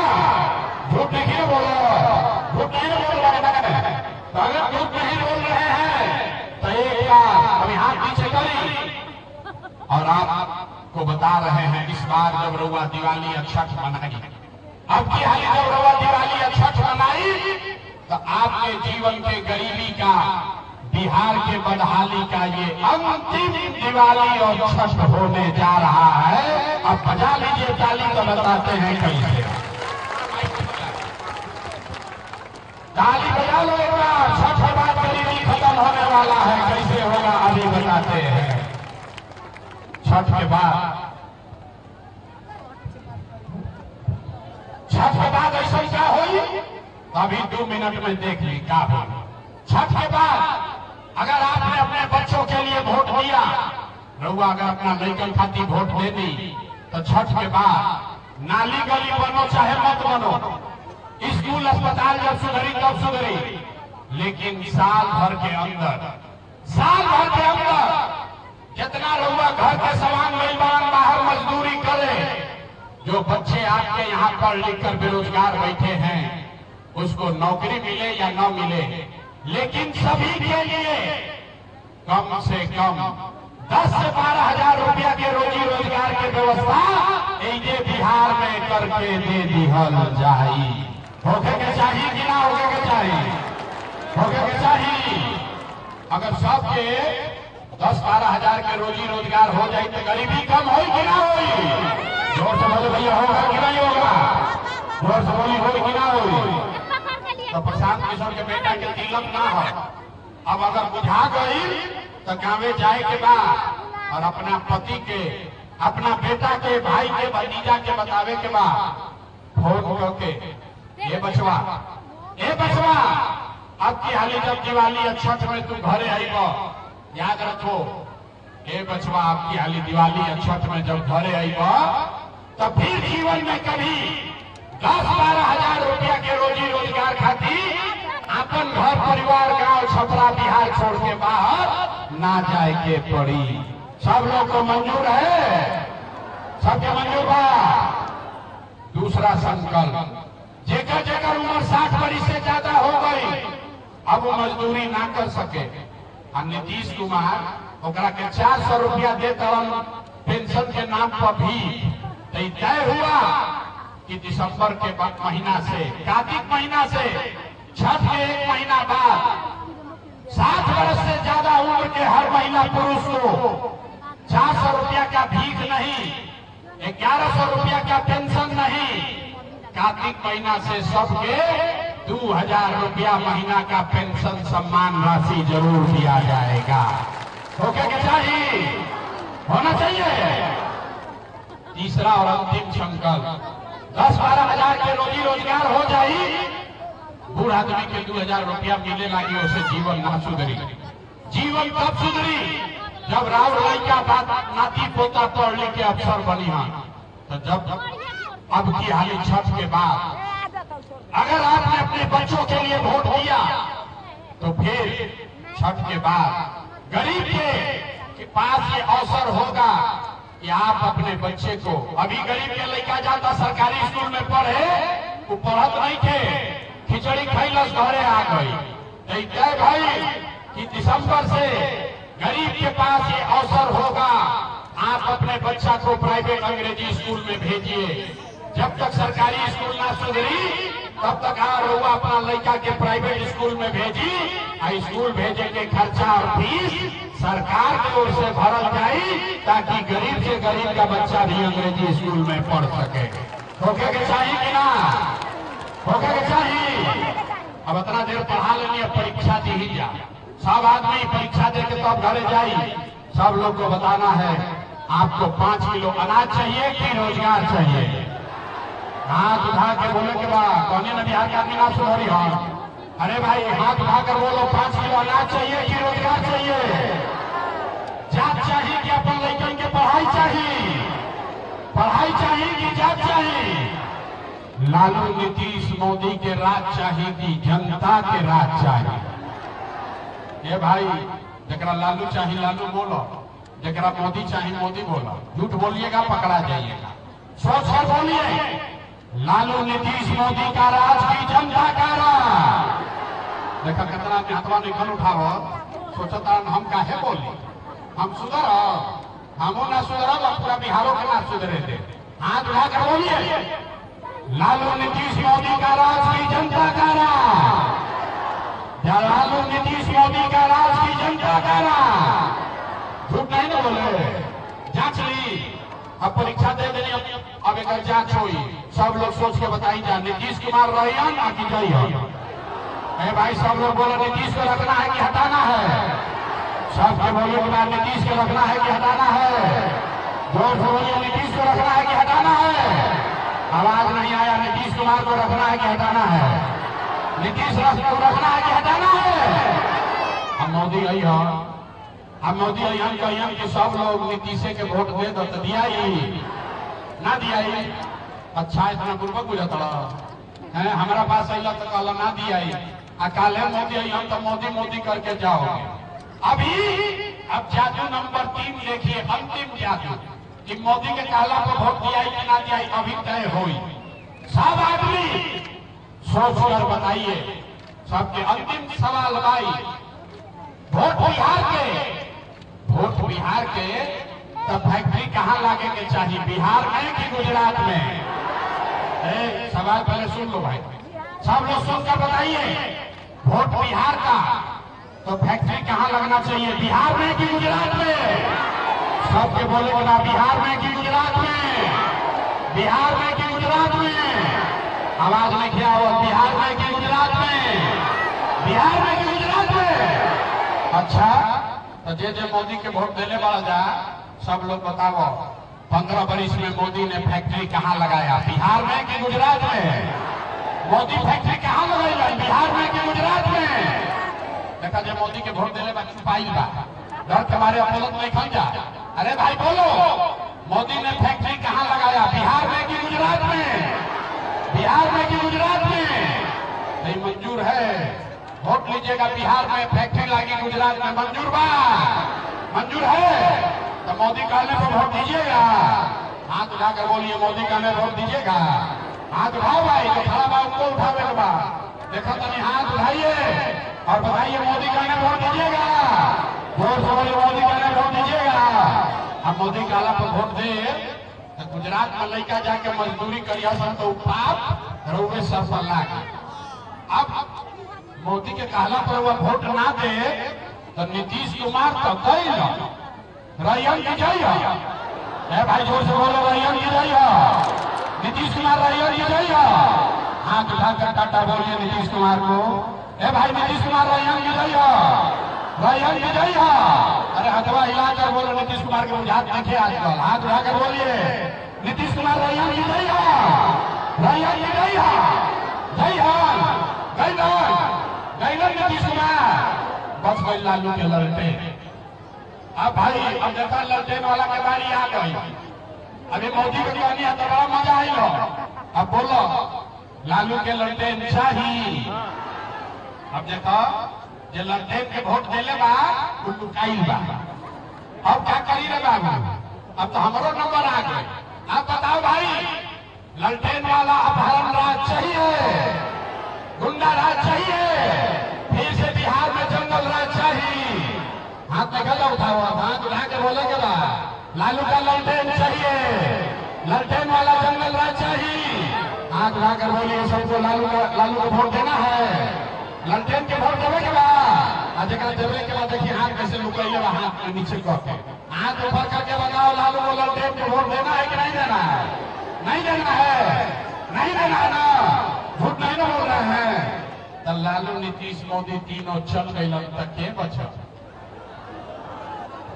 झूठ नहीं बोलो, झूठ नहीं बोल रहे हैं, तो अगर झूठ नहीं बोल रहे हैं तो एक बार अभी हाथ पीछे करी और आपको बता रहे हैं, इस बार जब रउआ दिवाली और छठ मनाई, अब की हाल जब रउआ दिवाली और छठ मनाई तो आपके जीवन के गरीबी का, बिहार के बदहाली का ये अंतिम दिवाली और छठ होने जा रहा है। अब बजा लीजिए ताली तो बताते हैं कैसे। ताली बजा लो एक बार, छठ के बाद गरीबी खत्म होने वाला है, कैसे होगा अभी बताते हैं। छठ के बाद, छठ के बाद ऐसा क्या हुई अभी 2 मिनट में देख ली क्या हो। छठ के बाद अगर आपने अपने बच्चों के लिए वोट दिया, रउआ अगर अपना लड़कन खातिर वोट दे दी तो छठ के बाद नाली गली बनो चाहे मत बनो, स्कूल अस्पताल जब सुधरी तब सुधरी, लेकिन साल भर के अंदर जितना रउआ घर के सामान मेहमान बाहर मजदूरी करे, जो बच्चे आपके यहाँ पढ़ लिख कर बेरोजगार बैठे हैं उसको नौकरी मिले या न मिले, लेकिन सभी के लिए कम से कम 10 से 12 हजार रुपया के रोजी रोजगार की व्यवस्था ये बिहार में करके दे दिहल जाई। होके के चाहिए कि ना होके के चाहिए, होके के चाहिए। अगर सबके 10-12 हजार के रोजी रोजगार हो जाए तो गरीबी कम हो कि ना हो? जोर से बोलो भैया, होगा कि नहीं होगा? जोर से बोली हो कि ना हो? तो प्रशांत किशोर के बेटा के तिलक ना हो, अब अगर बुझा गई तो गाँवे जाए के बाद और अपना पति के अपना बेटा के, भाई के, भतीजा के बतावे के बाद फोन करके, ये बचवा अब की हाली जब दिवाली या छठ में तू घरे आईब, याद रखो ये बचवा, आपकी हाली दिवाली या छठ में जब घरे आईब तब फिर जीवन में कभी 10-12 हजार रुपया के रोजी रोजगार खातिर अपन घर परिवार, गांव, छपरा, बिहार छोड़ के बाहर ना जाए के पड़ी। सब लोग को मंजूर है? सबके मंजूर बा? दूसरा संकल्प, जेकर जेकर उम्र 60 वर्ष से ज्यादा हो गई, अब वो मजदूरी ना कर सके, और नीतीश कुमार ओकरा के 400 रुपया देता पेंशन के नाम पर भी तय हुआ कि दिसंबर के महीना से, कार्तिक महीना से, छठ के 1 महीना बाद 60 वर्ष से ज्यादा उम्र के हर महिला पुरुष को 400 रुपया का भीख नहीं, 1100 रुपया का पेंशन नहीं, कार्तिक महीना से सबके 2000 रुपया महीना का पेंशन सम्मान राशि जरूर दिया जाएगा। होके के चाहिए, होना चाहिए। तीसरा और अंतिम संकल्प, 10-12 हजार के रोजी रोजगार हो जाए, बूढ़ आदमी के 2000 रुपया मिले लगी, उसे जीवन ना सुधरी। जीवन तब सुधरी जब राव लड़का बात नाती पोता पढ़ लिख के अफसर बनी है। तो जब अब की हाली छठ के बाद अगर आपने अपने बच्चों के लिए वोट दिया तो फिर छठ के बाद गरीब के पास ये अवसर होगा कि आप अपने बच्चे को, अभी गरीब के लड़का जाता सरकारी स्कूल में पढ़े, वो पढ़त नहीं थे, खिचड़ी खैलस घरे आ गई। तय भाई कि दिसंबर से गरीब के पास ये अवसर होगा, आप अपने बच्चा को प्राइवेट अंग्रेजी स्कूल में भेजिए। जब तक सरकारी स्कूल ना सुधरी तब तक हुआ अपना लड़का के प्राइवेट स्कूल में भेजी, स्कूल भेजे के खर्चा और फीस सरकार की ओर से भरल जाए, ताकि गरीब से गरीब का बच्चा भी अंग्रेजी स्कूल में पढ़ सके। होके के चाहिए कि ना? होके के चाहिए। अब इतना देर पढ़ा लेनी, अब परीक्षा दी ही जा। सब आदमी परीक्षा दे के तब घरे जाई। सब लोग को बताना है आपको 5 किलो अनाज चाहिए कि रोजगार चाहिए। हाथ उठा के बोले के बाद कहने न बिहार के आदमी ना सुधरी हो। अरे भाई हाथ उठा कर बोलो, 5 किलो अनाज चाहिए कि रोजगार चाहिए? जात चाहिए कि अपन लड़कन के पढ़ाई चाहिए? पढ़ाई चाहिए कि जात चाहिए? लालू नीतीश मोदी के राज चाहिए कि जनता के राज चाहिए? ये भाई जरा लालू चाहिए लालू बोलो, जरा मोदी चाहिए मोदी बोलो। झूठ बोलिएगा पकड़ा जाइएगा। सोच कर बोलिए, लालू नीतीश मोदी का राज की जनता का राज। देखा कितना हाथवा निकल उठाओ, सोचता हम काहे बोली, हम सुधर, हमो ना सुधर, पूरा बिहारों के ना सुधरे थे। हाथ उठा कर बोलिए, लालू नीतीश मोदी का राज की जनता का राज। लालू नीतीश मोदी का राज की जनता का राज। झूठ नहीं ना बोले, जांच ली। अब परीक्षा दे देनी, अब एक जांच हुई, सब लोग सोच के बताई जा, नीतीश कुमार रही ना कि गई है? भाई सब लोग बोलो नीतीश को रखना है कि हटाना है? सबके बोलिए कि नीतीश को रखना है कि हटाना है? जोर से बोलिए, नीतीश को रखना है कि हटाना है? आवाज नहीं आया। नीतीश कुमार को रखना है कि हटाना है? नीतीश को रखना है कि हटाना है? अब मोदी आई हो, अब मोदी आई हम कहिए कि सब लोग नीतीश के वोट दे दो, तो दिया ही ना दिया ही? अच्छा इतना पूर्वक बुझता है, हमारा पास अला तो कहला ना दिया ही, काल है मोदी आई हम तो मोदी मोदी करके जाओगे। अभी अब जादू नंबर 3 देखिए, अंतिम जादू कि मोदी के कहला को वोट दिया कि ना दिया, अभी तय हुई। सब आदमी सोच कर बताइए। सबके अंतिम सवाल भाई, वोट बिहार के तो फैक्ट्री कहाँ लागे के चाहिए, बिहार में कि गुजरात में? सवाल पहले सुन लो भाई, सब लोग सुनकर बताइए। वोट बिहार का तो फैक्ट्री कहाँ लगना चाहिए, बिहार में कि गुजरात में? सबके बोले बोला बिहार में कि गुजरात में? बिहार में कि गुजरात में? आवाज में क्या हुआ, बिहार में कि गुजरात में? बिहार में कि गुजरात में? अच्छा तो जे मोदी के वोट देने वाला जा, सब लोग बताओ 15 वर्ष में मोदी ने फैक्ट्री कहाँ लगाया? बिहार में कि गुजरात में? मोदी फैक्ट्री कहाँ लगाई? बिहार में कि गुजरात में? देखा जब मोदी के वोट देने में छुपाई बा डर के मारे अदालत नहीं खा जा। अरे भाई बोलो, मोदी ने फैक्ट्री कहाँ लगाया? बिहार में कि गुजरात में? बिहार में कि गुजरात में? नहीं मंजूर है, वोट लीजिएगा। बिहार में फैक्ट्री लगी, गुजरात में मंजूर बा? मंजूर है तो मोदी कहने पर वोट दीजिएगा। हाथ उठाकर बोलिए, मोदी कहने वोट दीजिएगा। हाथ उठाओ भाई, जो खड़ा बा उनको उठावे के बा। देखो तनी हाथ उठाइए और बताइए मोदी कहने वोट दीजिएगा। जोर से बोलिए, मोदी कहने वोट दीजिएगा। अब मोदी काला पर वोट दे तो गुजरात में लड़का जाके मजदूरी करिया सन तो पाप रउवे सर पर लागे। अब मोदी के कहला पर वह वोट ना दे तो नीतीश कुमार तो गई रैयन की जय। भाई जोर से बोलो, रैयन की जय। नीतीश कुमार रैयन की जय। हाथ उठाकर टाटा बोलिए नीतीश कुमार को। भाई नीतीश कुमार रैयन की जय। रैयन की जय। अरे हथवा हिलाकर बोलो नीतीश कुमार के बुझात देखे आजकल। हाथ उठाकर बोलिए नीतीश कुमार रैयन की जय। रैयन की जय। जय गैलन नीतीश कुमार। बस गई लालू के ललटेन। अब भाई अब देखा ललटेन वाला के बारी आ गई। अभी मोदी को कहनी है तो बड़ा मजा आई लो। अब बोलो लालू के ललटेन चाहिए। अब देखो जो ललटेन के वोट देले बा वो लुकाइल बा। अब क्या करी रे बाबू? अब तो हमारो नंबर आ गए। आप बताओ भाई, ललटेन वाला अपहरण राज चाहिए, गुंडा राज चाहिए, फिर से बिहार में जंगल राज चाहिए? हाथ में गला उठा हुआ, हाथ उठा के बोले के बा लालू का ललटेन चाहिए, ललटेन वाला जंगल राज चाहिए। हाथ उठा कर बोलिए सबको लालू को वोट देना है। ललटेन के वोट देवे के बाद जगह देवे के बाद देखिए हाथ कैसे लुकाइए, हाथ नीचे करके हाथ ऊपर करके बताओ लालू को ललटेन के वोट देना है कि नहीं देना है? नहीं देना है, नहीं देना है ना, झूठ नहीं ना बोल रहे हैं। तो लालू नीतीश मोदी तीनों चल गए तक के बचा।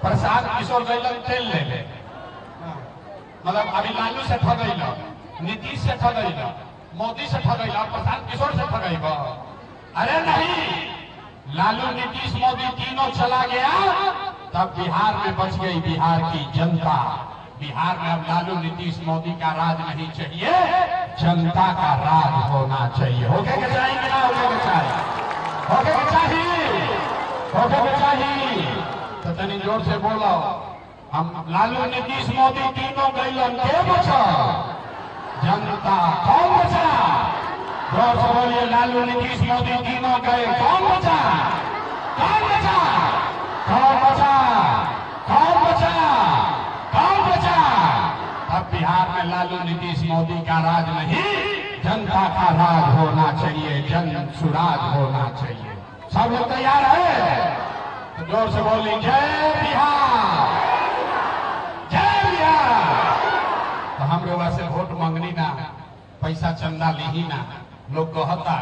प्रसाद किशोर गैलन तेल ले ले, मतलब अभी लालू से ठगैल, नीतीश से ठगैल, मोदी से ठगैल, प्रसाद किशोर से ठगैब? अरे नहीं, लालू नीतीश मोदी तीनों चला गया तब बिहार में बच गई बिहार की जनता। बिहार में अब लालू नीतीश मोदी का राज नहीं चाहिए, जनता का राज होना चाहिए। होके के चाहिए कि ना होके के चाहिए? होके के चाहिए, होके के चाहिए। तो तनी जोर से बोलो, हम लालू नीतीश मोदी तीनों गैलन के बचा, जनता कौन बचा? जोर से बोलिए, लालू नीतीश मोदी तीनों गए, कौन बचा? कौन बचा? कौन बचा? कौन बचा? कौन बचा? अब बिहार में लालू नीतीश मोदी का राज नहीं, जनता का राज होना चाहिए, जन सुराज होना चाहिए। सब लोग तैयार है? तो जोर से बोली जय बिहार, जय बिहार। तो हम लोग ऐसे वोट मांगनी ना, पैसा चंदा ली ही ना। लोग कहता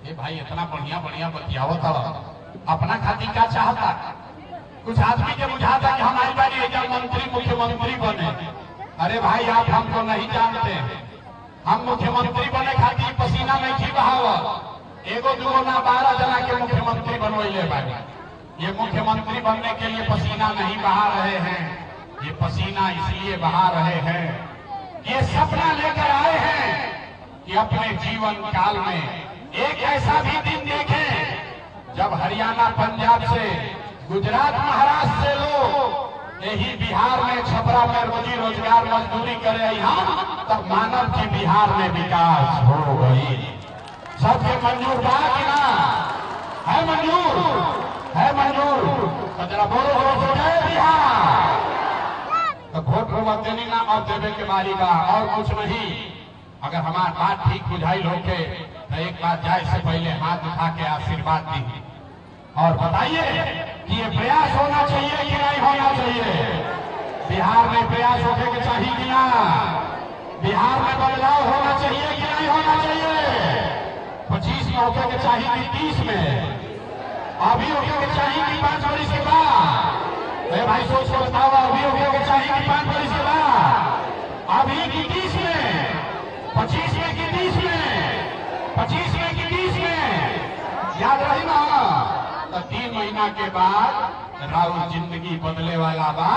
ये भाई इतना बढ़िया बढ़िया बतियावत अपना खातिर क्या चाहता? कुछ आदमी के बुझाता कि हम आई बारी जब मंत्री मुख्यमंत्री बने। अरे भाई आप हमको नहीं जानते, हम मुख्यमंत्री बने खातिर पसीना नहीं खी बहावत। एगो दूगो ना 12 जना के मुख्यमंत्री बनवैले बारी। ये मुख्यमंत्री बनने के लिए पसीना नहीं बहा रहे हैं, ये पसीना इसलिए बहा रहे हैं, ये सपना लेकर आए हैं कि अपने जीवन काल में एक ऐसा भी दिन देखें जब हरियाणा पंजाब से गुजरात महाराष्ट्र से लोग यही बिहार में छपरा में रोजी रोजगार मजदूरी करे यहाँ, तब मानव की बिहार में विकास हो गई। सबके मंजूर बा कि ना? है मंजूर? है मंजूर? तो जरा बोलो जय बिहार। तो वोट वोट देनी ना और देवे के बारी बा, और कुछ नहीं। अगर हमारी बात ठीक बुझाई होके तो एक बार जाए से पहले हाथ उठा के आशीर्वाद दी और बताइए कि ये प्रयास होना चाहिए कि नहीं होना चाहिए? बिहार में प्रयास होने के चाहिए कि ना? बिहार में बदलाव होना चाहिए कि नहीं होना चाहिए? 25 में होके के चाहिए कि 30 में? अभी होके के चाहिए कि 5 वर्ष के बाद? भाई सोच के बताओ, अभी हो के चाहिए कि 5 बरिस के बाद? अभी की 30 में, 25 में की 30 में, 25 में की 30 में, याद रही ना? तो 3 महीना के बाद राहुल जिंदगी बदले वाला बा।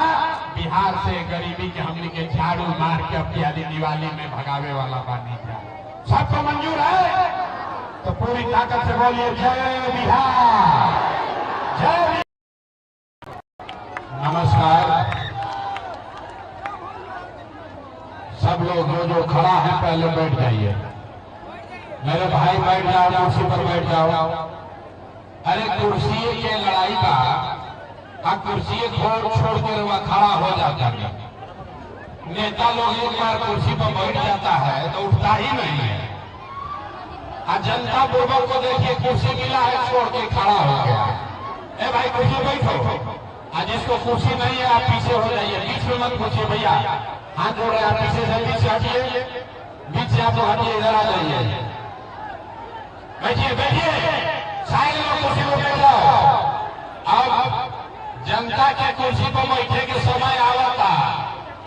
बिहार से गरीबी के हमने के झाड़ू मार के अपनी आदि दिवाली में भगावे वाला बानी जा। सबको मंजूर है? तो पूरी ताकत से बोलिए जय बिहार, जय बिहार। नमस्कार। सब लोग जो खड़ा है पहले बैठ जाइए। मेरे भाई बैठ जाओ, कुर्सी पर बैठ जाओ। अरे कुर्सी के लड़ाई का अब कुर्सी छोड़ के वह खड़ा हो जाता है। नेता लोग एक बार कुर्सी पर बैठ जाता है तो उठता ही नहीं है। आज जनता पूर्वक को देखिए, कुर्सी मिला है छोड़ के खड़ा हो गया। ए भाई कुर्सी बैठो। आज इसको कुर्सी नहीं है, आप पीछे हो जाइए, बीच में मत पूछिए भैया, हाथ जोड़ रहे आप पीछे से पीछे हटिए, बीच से आप लोग हटिए, इधर आ जाइए। बैठिए बैठिए, सारे लोग कुर्सी पर बैठ जाओ। अब जनता के कुर्सी पर बैठे के समय आवता,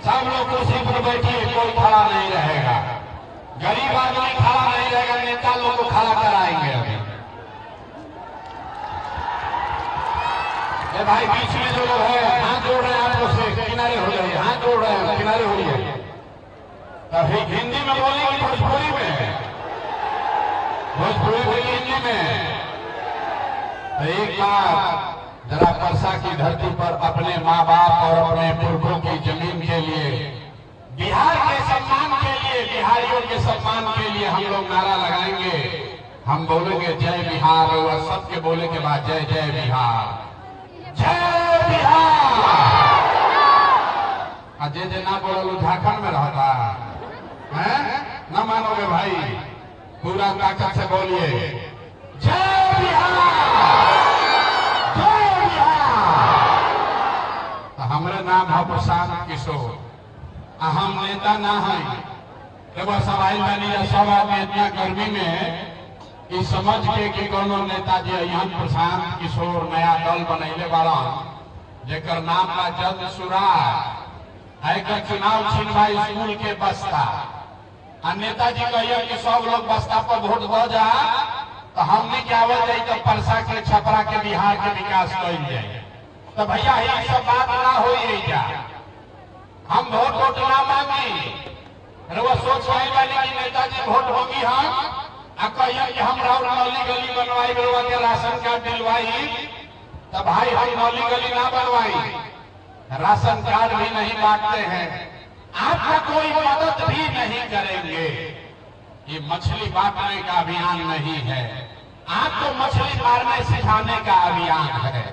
सब लोग कुर्सी पर बैठिए, कोई खड़ा नहीं रहेगा। गरीब आदमी खड़ा नहीं रहेगा, नेता लोग को खड़ा कराएंगे। अभी ए भाई बीच में जो लोग है हाथ जोड़ रहे हैं, आप लोग से किनारे हो जाइए, हाथ जोड़ रहे हैं किनारे हो जाइए। अभी हिंदी में बोलेंगे, भोजपुरी में, भोजपुरी बोलिए हिंदी में। तो एक बार जरा परसा की धरती पर अपने माँ बाप और अपने पुरखों की जमीन के लिए, बिहार के सम्मान के लिए, बिहारियों के सम्मान के लिए हम लोग नारा लगाएंगे। हम बोलेंगे जय बिहार, और सबके बोले के बाद जय जय बिहार, जय बिहार। अजय जे ना बोलो झारखंड में रहता है, न मानोगे भाई, पूरा ताकत से बोलिए जय बिहार, जय बिहार। हमारे नाम है प्रशांत किशोर, हम नेता ना है। एगो सवाल बनी सब आदमी इतना गर्मी में ई समझ के कि कोनो नेताजी यहाँ प्रशांत किशोर नया दल बनैले बाड़ा, जेकर नाम बा जग सुराज। एक चुनाव छिनवाई स्कूल के बस्ता, आ नेताजी कहिए कि सब लोग बस्ता पर वोट दो जा, तो हमने क्या आवल जाए तो परसा के, छपरा के, बिहार के विकास कल जाए। तो भैया ये सब बात ना हो जा, हम वोट ना मांगी। वो सोच रहे वाली कि नेताजी वोट होगी हम कहिए कि हम नौली गली बनवाई, बलवा के राशन कार्ड दिलवाई। तो भाई हम नौली गली ना बनवाई, राशन कार्ड भी नहीं बांटते हैं, आपका कोई मदद भी नहीं करेंगे। ये मछली बांटने का अभियान नहीं है, आपको मछली मारने सिखाने का अभियान है।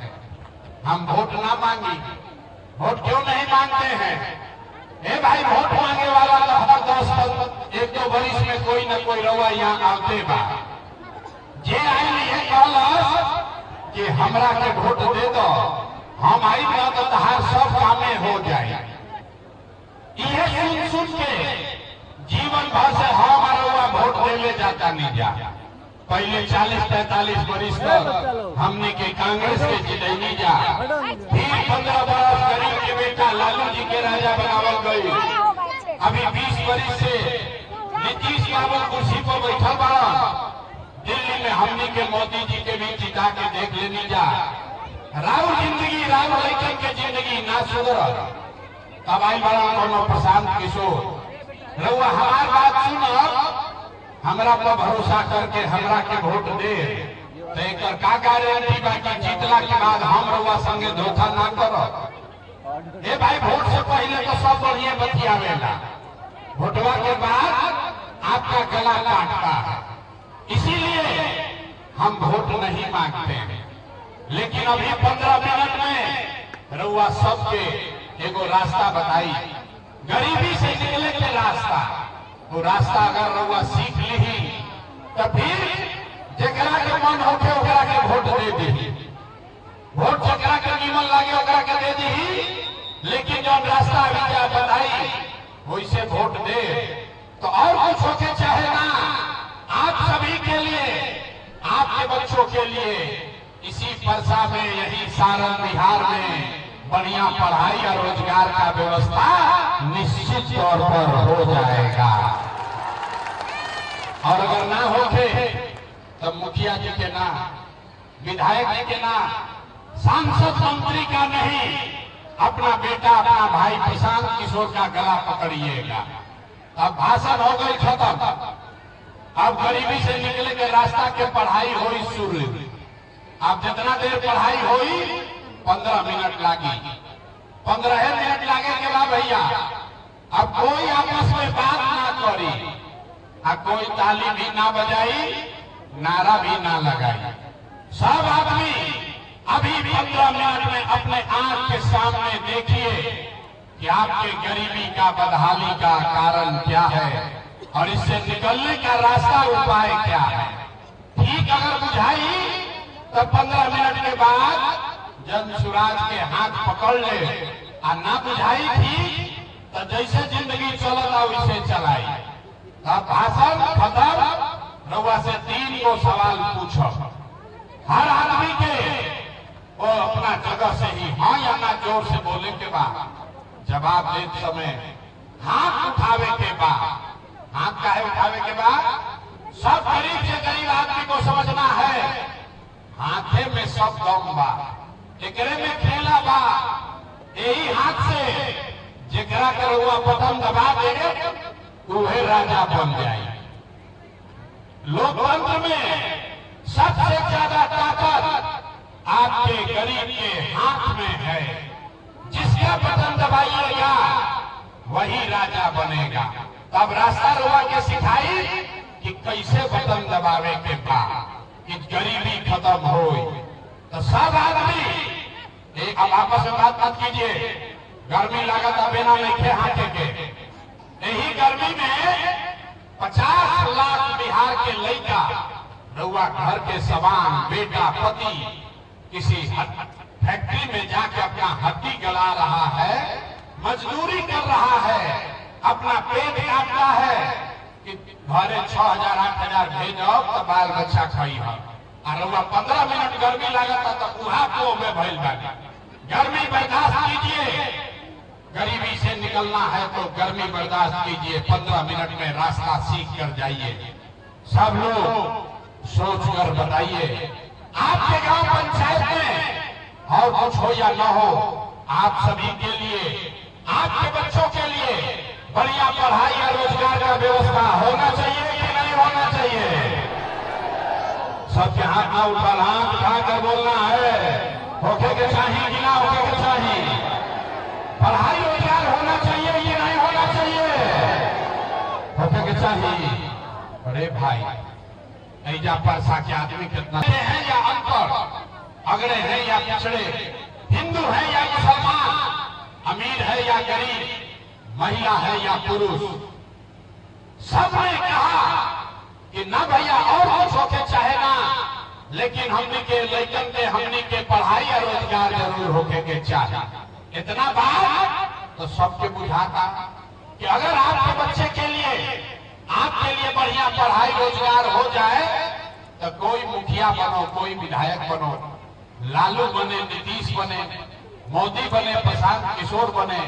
हम वोट ना मांगी। वोट क्यों नहीं मांगते हैं? ए भाई वोट मांगे वाला तो हर 10 एक 2 बरिस में कोई न कोई रवा यहाँ आते बा। जे आए ये कहलस कि हमरा के वोट दे दो, हम आई ना तो तहार सब कामे हो जाए। ये सुन के जीवन भर से हम रवा वोट देले जाता नहीं जा। पहले 40-45 बरिस तक हमने के कांग्रेस के जितैनी जा, फिर 15 बरस गरीब के बेटा लालू जी के राजा बनावल गई। अभी 20 बरिस से नीतीश बाबू कुर्सी पर बैठल बड़ा। दिल्ली में हमने के मोदी जी के भी जिता के देख लेनी जा। राहुल जिंदगी, राहुल लड़कन के जिंदगी ना सुधर। तब आई बड़ा कोनो प्रशांत किशोर रउआ हमार बात सुन, हमरा पर भरोसा करके हमरा के वोट दे, तो एक का गारंटी बाकी जीतला के बाद हम रउआ संगे धोखा ना करो। ए भाई वोट से पहले तो सब बढ़िया बतियावेला, वोटवा के बाद आपका गला काटता है। इसीलिए हम वोट नहीं मांगते हैं। लेकिन अभी 15 मिनट में रउआ सबके एगो रास्ता बताई, गरीबी से निकले के रास्ता। वो रास्ता अगर रउआ सीख ली तो फिर जकरा के मन होके ओकरा के वोट दे दी। वोट जकरा के निमन लागे ओकरा के दे दी। लेकिन जो रास्ता अभी क्या बताई वैसे वोट दे तो और कुछ होके चाहे ना, आप सभी के लिए, आपके बच्चों के लिए, इसी परसा में, यही सारण बिहार में बढ़िया पढ़ाई और रोजगार का व्यवस्था निश्चित तौर पर हो जाएगा। और अगर ना होके तो मुखिया जी के ना, विधायक जी के ना, सांसद मंत्री का नहीं, अपना बेटा अपना भाई प्रशांत किशोर का गला पकड़िएगा। अब भाषण हो गई खत्म, अब गरीबी से निकले के रास्ता के पढ़ाई हुई शुरू। अब जितना देर पढ़ाई हुई 15 मिनट लागी, 15 मिनट लागे के बाद भैया अब कोई आपस में बात ना करी, कोई ताली भी ना बजाई, नारा भी ना लगाई। सब आदमी अभी 15 मिनट में अपने आंख के सामने देखिए कि आपके गरीबी का, बदहाली का कारण क्या है और इससे निकलने का रास्ता, उपाय क्या है। ठीक अगर बुझाई तो 15 मिनट के बाद जन सुराज के हाथ पकड़ ले, और ना बुझाई थी तो जैसे जिंदगी चलता वैसे चलाई। अब भाषण खत्म, रउआ से 3 को सवाल पूछो। हर आदमी के वो अपना जगह से ही हाँ या ना जोर से बोले के बाद, जवाब देते समय हाथ उठावे के बाद, हाथ काहे उठावे के बाद, सब गरीब से गरीब आदमी को समझना है हाथे में सब दम बा, एकरे में खेला बा। यही हाथ से जेकरा के रउआ बटन दबा देगे उहे राजा बन जाए। लोकतंत्र में सबसे ज्यादा ताकत आपके गरीब के हाथ में है। जिसका बटन दबाइएगा वही राजा बनेगा। तब रास्ता रुआ के सिखाई कि कैसे बटन दबावे के बाद कि गरीबी खत्म हो। तो सब आदमी अब आपस में बात मत कीजिए, गर्मी लागत बिना नहीं हाथे के। यही गर्मी में 50 लाख बिहार के लड़का रउआ घर के समान बेटा पति किसी फैक्ट्री में जाके अपना हड्डी गला रहा है, मजदूरी कर रहा है, अपना पेट काटता है कि घरे 6,000 8,000 भेजो तो बाल बच्चा खाई है। और रउआ 15 मिनट गर्मी लागता तो उहा को में भइल बानी। गर्मी बर्दाश्त कीजिए, गरीबी से निकलना है तो गर्मी बर्दाश्त कीजिए। 15 मिनट में रास्ता सीख कर जाइए। सब लोग सोच कर बताइए, आपके गांव पंचायत में और कुछ हो या न हो, आप सभी के लिए, आपके बच्चों के लिए बढ़िया पढ़ाई और रोजगार का व्यवस्था होना चाहिए कि नहीं होना चाहिए। सबके हाथ ना उठा, हाथ उठाकर बोलना है, होके के चाहिए कि ना होके के चाहिए। पढ़ाई रोजगार होना चाहिए ये नहीं होना चाहिए, होके के चाहिए। अरे भाई ऐजा परसा के आदमी कितना हैं या अनपढ़, अगड़े हैं या पिछड़े, हिंदू है या मुसलमान, अमीर है या गरीब, महिला है या पुरुष, सबने कहा कि ना भैया और कुछ होके चाहे ना, लेकिन हमने के लड़कन के, हमने के पढ़ाई और रोजगार जरूर होके के चाहे। इतना बात तो सबके बुझाता कि अगर आपके बच्चे के लिए, आपके लिए बढ़िया पढ़ाई रोजगार हो जाए तो कोई मुखिया बनो, कोई विधायक बनो, लालू बने, नीतीश बने, मोदी बने, प्रशांत किशोर बने,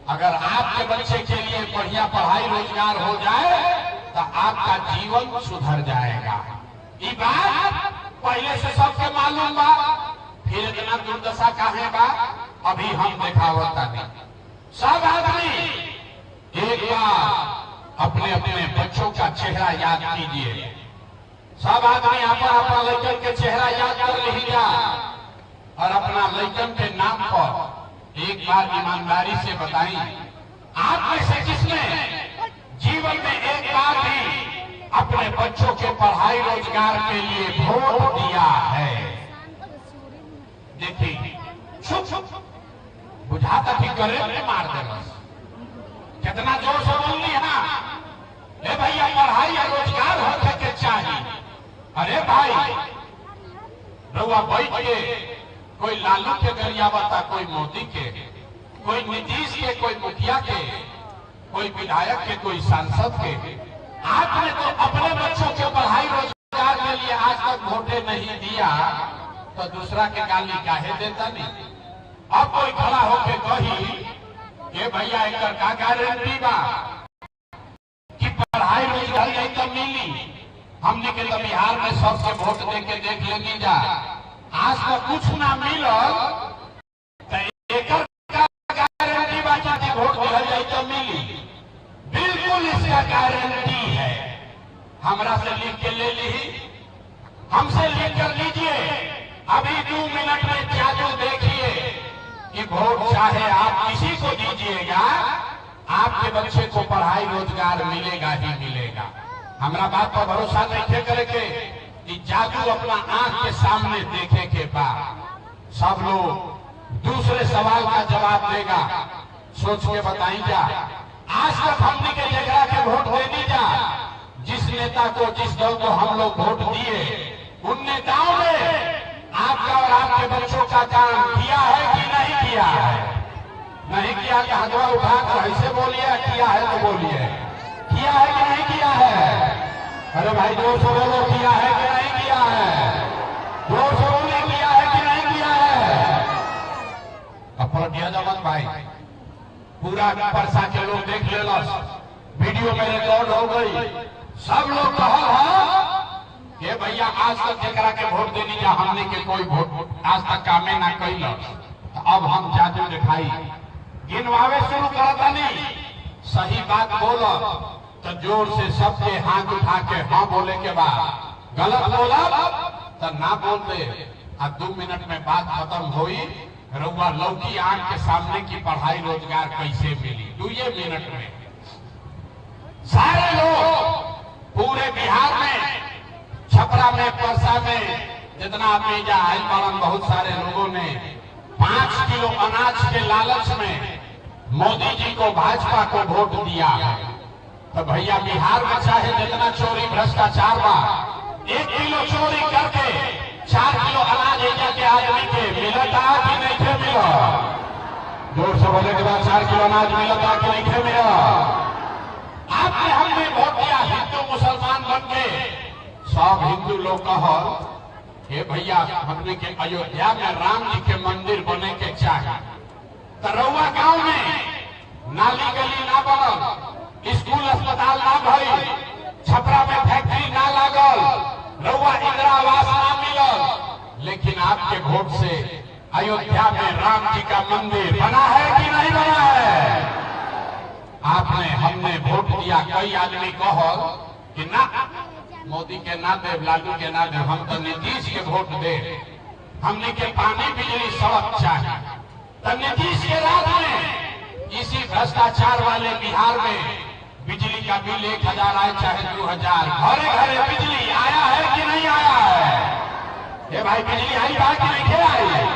अगर आपके बच्चे के लिए बढ़िया पढ़ाई रोजगार हो जाए तो आपका जीवन सुधर जाएगा। ये बात पहले से सबके मालूम बा, फिर इतना दुर्दशा काहे बा अभी हम दिखावता नहीं। सब आदमी एक बार अपने अपने बच्चों का चेहरा याद कीजिए। सब आदमी अपना लड़कन के चेहरा याद कर लीजिए और अपना लड़कन के नाम पर एक बार ईमानदारी से बताएं, आप में से किसने जीवन में एक बार भी अपने बच्चों के पढ़ाई रोजगार के लिए वोट दिया है? देखिए चुप बुझाता कि करे मार देना। कितना जोर से बोलनी है ना, ए भैया पढ़ाई और रोजगार होने के चाहिए। अरे भाई रउआ बैठ के कोई लालू के गरिया बता, कोई मोदी के, कोई नीतीश के, कोई मुखिया के, कोई विधायक के, कोई सांसद के, आपने तो अपने बच्चों के पढ़ाई रोजगार के लिए आज तक वोटे नहीं दिया तो दूसरा के गाली काहे देता नहीं? अब कोई खड़ा होके कही कि भैया एक का गारंटी बा कि पढ़ाई रोजगार यही तो मिली। हमने के तो बिहार में सबसे वोट दे के देख लेंगे जा, आज तक कुछ ना मिल गारंटी बा कि वोट दिया जाए तो मिली। बिल्कुल इसका गारंटी है। हमरा से लिख के ले ली, हमसे लिख कर लीजिए। अभी 2 मिनट में जादू देखिए कि वोट चाहे आप किसी को दीजिएगा, आपके बच्चे को पढ़ाई रोजगार मिलेगा ही मिलेगा। हमरा बात पर भरोसा नहीं करके कि जादू अपना आंख के सामने देखे के बाद सब लोग दूसरे सवाल का जवाब देगा। सोच के बताई जा, आज तक हमने के जगह के वोट देनी जा, जिस नेता को जिस दल को हम लोग वोट दिए, उन नेताओं ने आपका और आपके बच्चों का काम किया है कि नहीं किया है? नहीं किया कि हाथवा उठाकर ऐसे बोलिए, किया है तो बोलिए, किया है कि नहीं किया है? अरे भाई जोर से बोलो, किया है कि नहीं किया है? जोर से बोले, किया है कि नहीं किया है? अब पलटिया जमन भाई, पूरा परसा के लोग देख लेना, वीडियो में रिकॉर्ड हो गई। सब लोग कहल है कि भैया आज तक जरा के वोट देनी जा, हमने के कोई वोट आज तक कामे ना कैल, अब हम जादू दिखाई गिनवावे शुरू करता नहीं। सही बात बोलो तो जोर से सबके हाथ उठा के हाँ बोले के बाद, गलत बोला तो ना बोल दे। अब 2 मिनट में बात खत्म हुई। रउआ लौकी आंख के सामने की पढ़ाई रोजगार कैसे मिली 2 मिनट में। सारे लोग पूरे बिहार में, छपरा में, परसा में, जितना आदमी जा आयल पालन, बहुत सारे लोगों ने 5 किलो अनाज के लालच में मोदी जी को, भाजपा को वोट दिया है। तो भैया बिहार में चाहे जितना चोरी भ्रष्टाचार बा, 1 किलो चोरी करके 4 किलो अनाज के आदमी के मिलता कि नहीं थे मिला? जोर से बोले के बाद 4 किलो अनाज मिलता कि नहीं थे मिला? आपने हमने वोट दिया, हिंदू मुसलमान बन के सब हिंदू लोग कहल हे भैया हमने के अयोध्या में राम जी के मंदिर बने के चाहिए। तो रउआ गांव में नाली गली ना बनल, स्कूल अस्पताल ना भई, छपरा में फैक्ट्री ना लागल, रउआ इंदिरा आवास ना मिलल, लेकिन आपके वोट से अयोध्या में राम जी का मंदिर बना है कि नहीं बना है? आपने हमने वोट दिया। कई आदमी कहल कि ना मोदी के ना दे, लालू के ना दे, हम तो नीतीश के वोट दे। हमने के पानी बिजली सड़क चाहिए। तो नीतीश के राज में इसी भ्रष्टाचार वाले बिहार में बिजली का बिल 1000 आए चाहे 2000, घरे घरे बिजली आया है कि नहीं आया है? ये भाई बिजली आई बात की नहीं आई?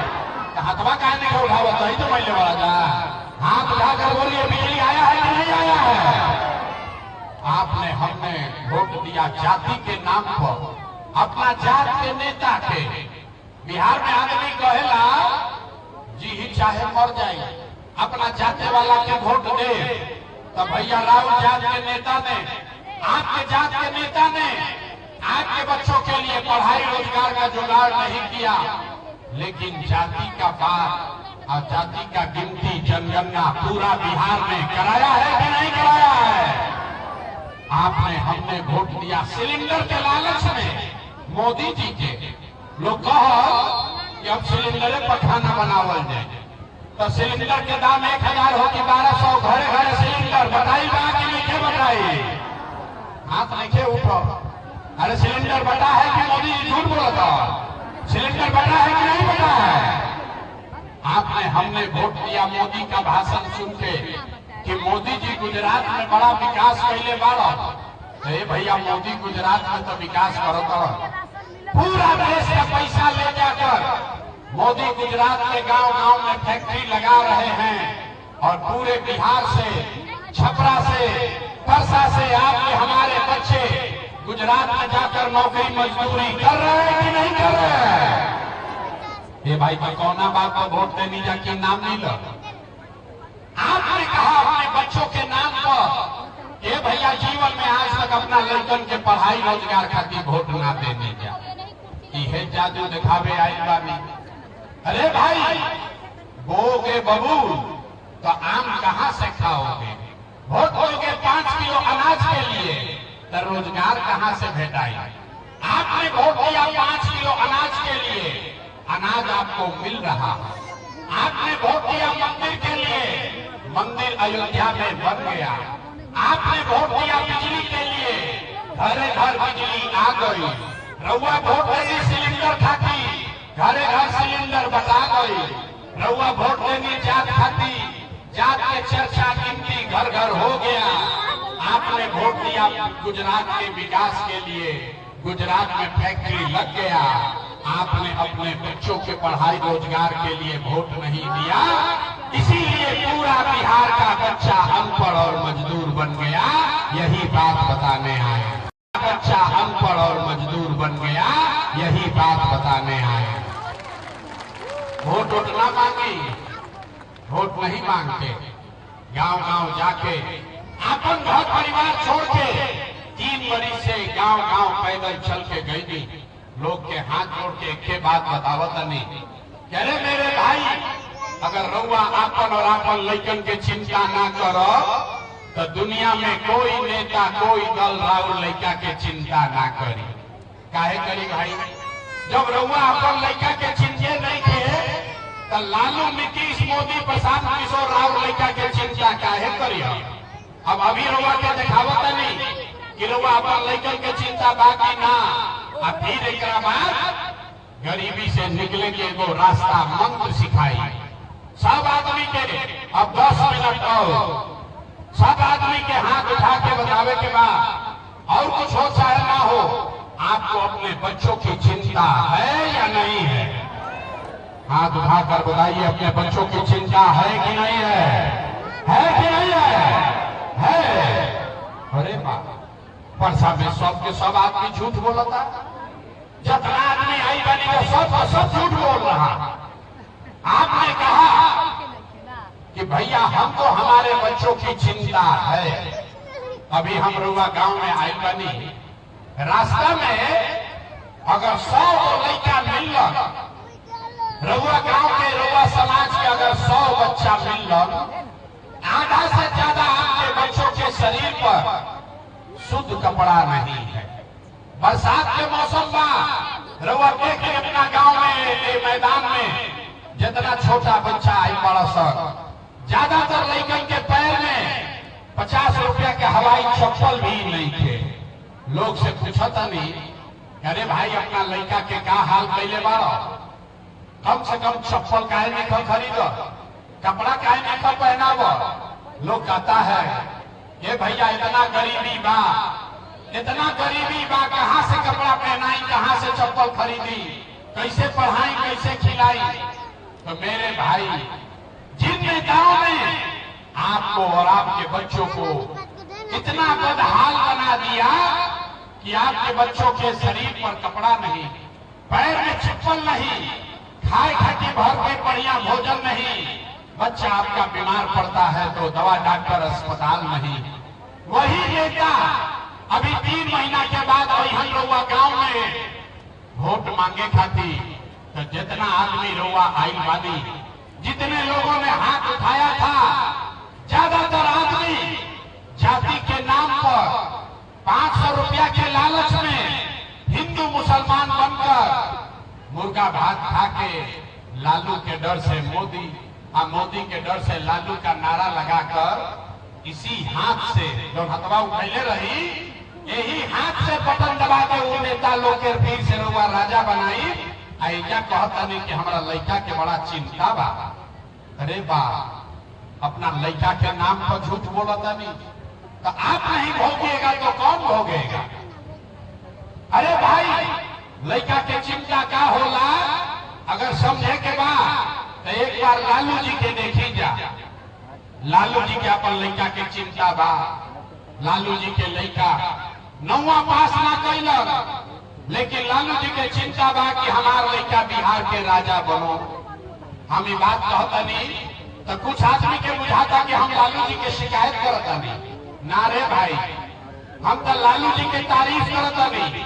हाथवा का नहीं उठावत ही तो मैले वाला जा, हाथ उठाकर बोलिए बिजली आया है कि नहीं आया है? आपने हमने वोट दिया जाति के नाम पर, अपना जात के नेता के। बिहार में आदमी कहेला जी ही चाहे मर जाए, अपना जाते वाला के वोट दे। तो भैया राहुल जात के नेता ने, आपके जात के नेता ने आपके बच्चों के लिए पढ़ाई रोजगार का जुगाड़ नहीं किया, लेकिन जाति का बात और जाति का गिनती जनगणना पूरा बिहार में कराया है कि नहीं कराया है? आपने हमने वोट दिया सिलेंडर के लालच में। मोदी जी के लोग कहो कि अब सिलेंडर पर खाना बनावल जाए, तो सिलेंडर के दाम 1000 हो कि 1200, घरे घरे सिलेंडर बताई बा कि नहीं बताई? हाथ नहीं उठो। अरे सिलेंडर बता है कि मोदी जी झूठ बोलता? सिलेंडर बता है कि नहीं बता है? आपने हमने वोट दिया मोदी का भाषण सुन के कि मोदी जी गुजरात में बड़ा विकास कैले बाड़ा। तो भैया मोदी गुजरात में तो विकास करो करो, पूरा देश का पैसा ले जाकर मोदी गुजरात के गांव गांव में फैक्ट्री लगा रहे हैं और पूरे बिहार से, छपरा से, परसा से आपके हमारे बच्चे गुजरात में जाकर नौकरी मजदूरी कर रहे हैं कि नहीं कर रहे हैं? ये भाई तो कौना बात को वोट देनी जाके नाम नहीं लो। आपने कहा अपने बच्चों के नाम पर ये भैया जीवन में आज तक अपना लड़कन के पढ़ाई रोजगार खातिर वोट ना देने जा, ये जादू दिखावे आई बानी। अरे भाई बोओगे बबूल तो आम कहां से खाओगे, वोट दोगे 5 किलो अनाज के लिए तो रोजगार कहां से भेटाई। आपने वोट दिया 5 किलो अनाज के लिए, अनाज आपको मिल रहा है। आपने वोट दिया मंदिर के लिए, मंदिर अयोध्या में बन गया। आपने वोट दिया बिजली के लिए, घरे घर बिजली आ गई। रउआ वोट देंगे सिलेंडर खाती, घरे घर सिलेंडर बटा गई। रउआ वोट देंगे जात खाती, जात के चर्चा गिनती घर घर हो गया। आपने वोट दिया गुजरात के विकास के लिए, गुजरात में फैक्ट्री लग गया। आपने अपने बच्चों के पढ़ाई रोजगार के लिए वोट नहीं दिया, इसीलिए पूरा बिहार का बच्चा अनपढ़ और मजदूर बन गया। यही बात बताने आए, बच्चा अनपढ़ और मजदूर बन गया, यही बात बताने आए। वोट ना मांगी, वोट नहीं मांगते। गांव गांव जाके अपन घर परिवार छोड़ के 3 बरिस से गांव गांव पैदल चल के गई थी। लोग के हाथ जोड़ के एक बात बतावत नहीं, अरे मेरे भाई, अगर रउआ आपन और आपन लइकन के चिंता ना करो तो दुनिया में कोई नेता कोई दल राउर लइका के चिंता ना करी। काहे करी भाई? जब रउआ आपन लइका के चिंते नहीं थे तो लालू नीतीश मोदी प्रशांत किशोर राउर लइका के चिंता काहे करी? अब अभी रउआ के दिखावत नहीं कि रउआ अपन लइकन के चिंता बाकी ना। अब फिर एक बाद गरीबी से निकले के एगो रास्ता मंत्र सिखाई सब आदमी के। अब 10 मिनट और सब आदमी के हाथ उठा के बतावे के बाद और कुछ हो चाहे ना हो, आपको अपने बच्चों की चिंता है या नहीं है? हाथ उठाकर बताइए, अपने बच्चों की चिंता है कि नहीं है? है कि नहीं है? अरे बाप, परसा में सब के सब आदमी झूठ बोलता। जितना आदमी आई बनी तो सब झूठ बोल रहा। आपने कहा कि भैया हमको हमारे बच्चों की चिंता है। अभी हम रुआ गांव में आई बनी, रास्ता में अगर 100 लड़का मिल रुआ गांव के रुआ समाज के अगर 100 बच्चा मिल, आधा से ज्यादा आपके बच्चों के शरीर पर शुद्ध कपड़ा नहीं है। बरसात के मौसम में रउआ देखे अपना गांव में मैदान में जितना छोटा बच्चा आई बड़ा सर, ज्यादातर लड़कन के पैर में 50 रुपया के हवाई चप्पल भी नहीं थे। लोग से पूछता नहीं, अरे भाई अपना लड़का के का हाल कैले बारो, कम से कम चप्पल काहे नहीं खरीद, कपड़ा काहे नहीं पहनाव। लोग कहता है ये भैया इतना गरीबी बा, इतना गरीबी बा, कहां से कपड़ा पहनाई, कहां से चप्पल खरीदी, कैसे पढ़ाई, कैसे खिलाई। तो मेरे भाई, जिन नेताओं ने आपको और आपके बच्चों को इतना बदहाल बना दिया कि आपके बच्चों के शरीर पर कपड़ा नहीं, पैर में चप्पल नहीं, खाए खाती भर के बढ़िया भोजन नहीं, बच्चा आपका बीमार पड़ता है तो दवा डॉक्टर अस्पताल नहीं। वही नेता अभी 3 महीना के बाद वही रउआ गांव में वोट मांगे खाती, तो जितना आदमी रउआ आई बानी, जितने लोगों ने हाथ उठाया था, ज्यादातर आदमी जाति के नाम पर 500 रुपया के लालच में हिंदू मुसलमान बनकर मुर्गा भात खा के लालू के डर से मोदी और मोदी के डर से लालू का नारा लगाकर इसी हाथ से जो हथवा उठैले रही, यही हाथ से बटन दबा के वो नेता लोग के पीर से रुआ राजा बनाई। ऐजा कहता नहीं कि हमारा लड़का के बड़ा चिंता बा। अरे बा, अपना लड़का के नाम पर झूठ बोलता नहीं, तो आप नहीं भोगेगा तो कौन भोगेगा? अरे भाई, लड़का के चिंता का होला अगर समझे के बाद तो एक बार लालू जी के देखी जा। लालू जी के अपन लड़का के चिंता बा। लालू जी के लड़का 9वां पास ना कैलक, लेकिन लालू जी के चिंता बा कि हमार लड़का बिहार के राजा बनो। हम ये बात कहता नहीं तो कुछ आदमी के बुझाता कि हम लालू जी के शिकायत करता नहीं। ना रे भाई, हम तो लालू जी के तारीफ करता नहीं।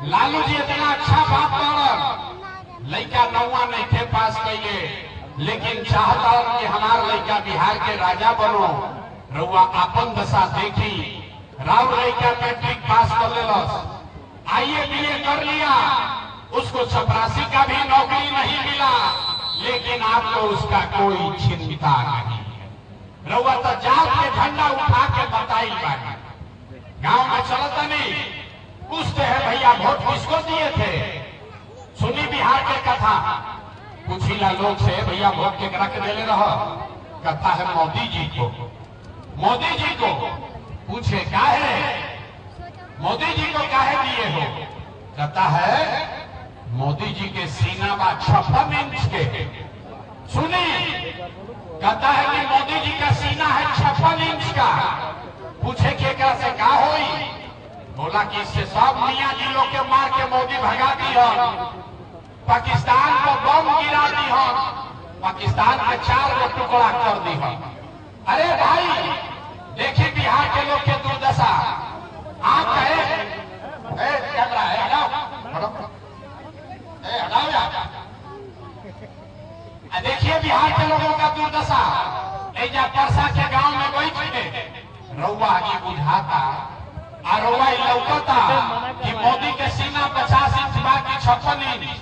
लालू जी इतना अच्छा बात कर, लड़का 9वां नहीं थे पास कैले, लेकिन चाहता कि हमार लड़का बिहार के राजा बनो। रउआ आपन दशा देखी, राव लड़का मैट्रिक पास कर लेलस, आईए बीए कर लिया, उसको चपरासी का भी नौकरी नहीं मिला, लेकिन आपको उसका कोई चिंता नहीं है। रउआ तो जात के झंडा उठा के बताई बानी, गांव में चलता नहीं, पूछते हैं भैया वोट किसको दिए थे, सुनी बिहार के कथा, पूछीला लोग से भैया वोट के रख देले रहो, कहता है मोदी जी को। मोदी जी को पूछे काहे, मोदी जी को काहे दिए हो, कहता है मोदी जी के सीना बा 56 इंच के। सुनी, कहता है कि मोदी जी का सीना है 56 इंच का। पूछे केकरा से का होई, बोला कि इससे सब मियां जी लोग के मार के मोदी भगा दी हो, पाकिस्तान को बम गिरा दी हो, पाकिस्तान के 4 टुकड़ा कर दी हो। अरे भाई देखिए बिहार के लोग के दुर्दशा, आप कहे कैमरा है हटाओ, हटाओ यार, देखिए बिहार के लोगों का दुर्दशा। एजा परसा के गांव में बैठ के रउआ ये बुझाता और रउआ लौकता कि मोदी के सीना 50 इंच बाकी 56 इंच,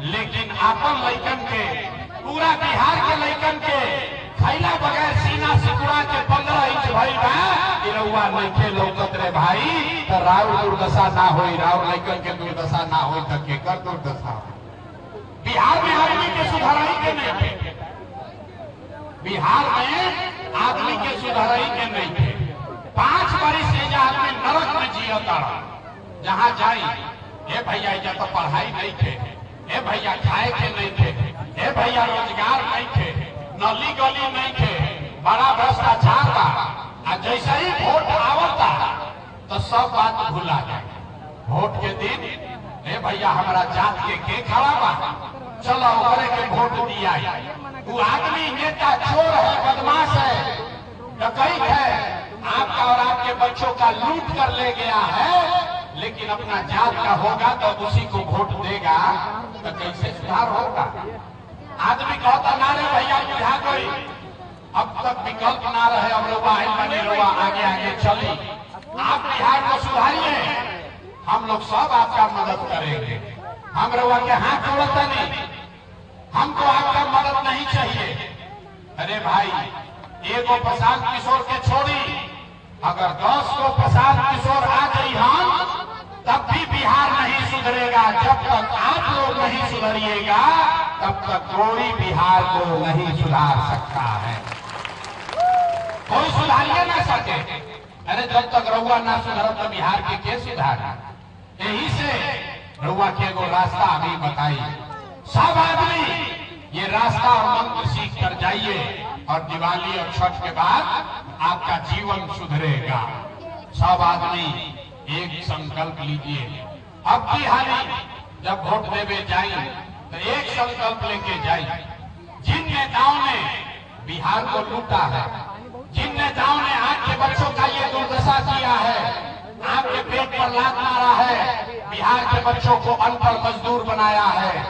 लेकिन आपन लइकन के, पूरा बिहार के लइकन के खैला बगैर सीना सिकुड़ा के 15 इंच भइल बा। रउआ नइखे लौकत रे भाई, तो राव दुर्दशा ना होई, राव लइकन के दुर्दशा ना होई तो केकर दुर्दशा। बिहार में आदमी के सुधाराई के नहीं थे, बिहार में आदमी के सुधाराई के नहीं थे। 5 बरिस से आदमी नरक में जियता, जहां जाई ए भैया एजा तो पढ़ाई नहीं थे, ए भैया खाए के नहीं थे, ए भैया रोजगार नहीं थे, नली गली नहीं थे, बड़ा भ्रष्टाचार बा। जैसे ही वोट आवता तो सब बात भूला जाए। वोट के दिन ए भैया हमारा जात के खड़ा बा, चलो ओकरे के वोट दिया। वो आदमी नेता चोर है, बदमाश है, डकैत है, आपका और आपके बच्चों का लूट कर ले गया है, लेकिन अपना जात का होगा तो उसी को वोट देगा, तो कैसे सुधार होगा। आदमी कहता ना रे भैया बुझा कोई, अब तक विकल्प ना रहे, अब रउआ बने रउआ आगे आगे चली, आप बिहार को सुधारिए, हम लोग सब आपका मदद करेंगे। हम रउआ के हाथ जोड़ता नहीं, हमको आपका मदद नहीं चाहिए। अरे भाई एगो प्रशांत किशोर के छोड़ी, अगर 10 को प्रशांत किशोर आ गई हम, तब भी बिहार नहीं सुधरेगा। जब तक आप लोग नहीं सुधरिएगा तब तक कोई बिहार को नहीं सुधार सकता है, कोई सुधारिए ना सके। अरे जब तक रउआ ना सुधर तो बिहार के सुधार। यही से रउआ के एगो रास्ता अभी बताई, सब आदमी ये रास्ता और मंत्र सीख कर जाइए, और दिवाली और छठ के बाद आपका जीवन सुधरेगा। सब आदमी एक संकल्प लीजिए, अब की हाली जब वोट देवे जाए तो एक संकल्प लेके जाए। जिन नेताओं ने बिहार को लूटा है, जिन नेताओं ने आपके बच्चों का ये दुर्दशा किया है, आपके पेट पर लात मारा है, बिहार के बच्चों को अनपढ़ मजदूर बनाया है,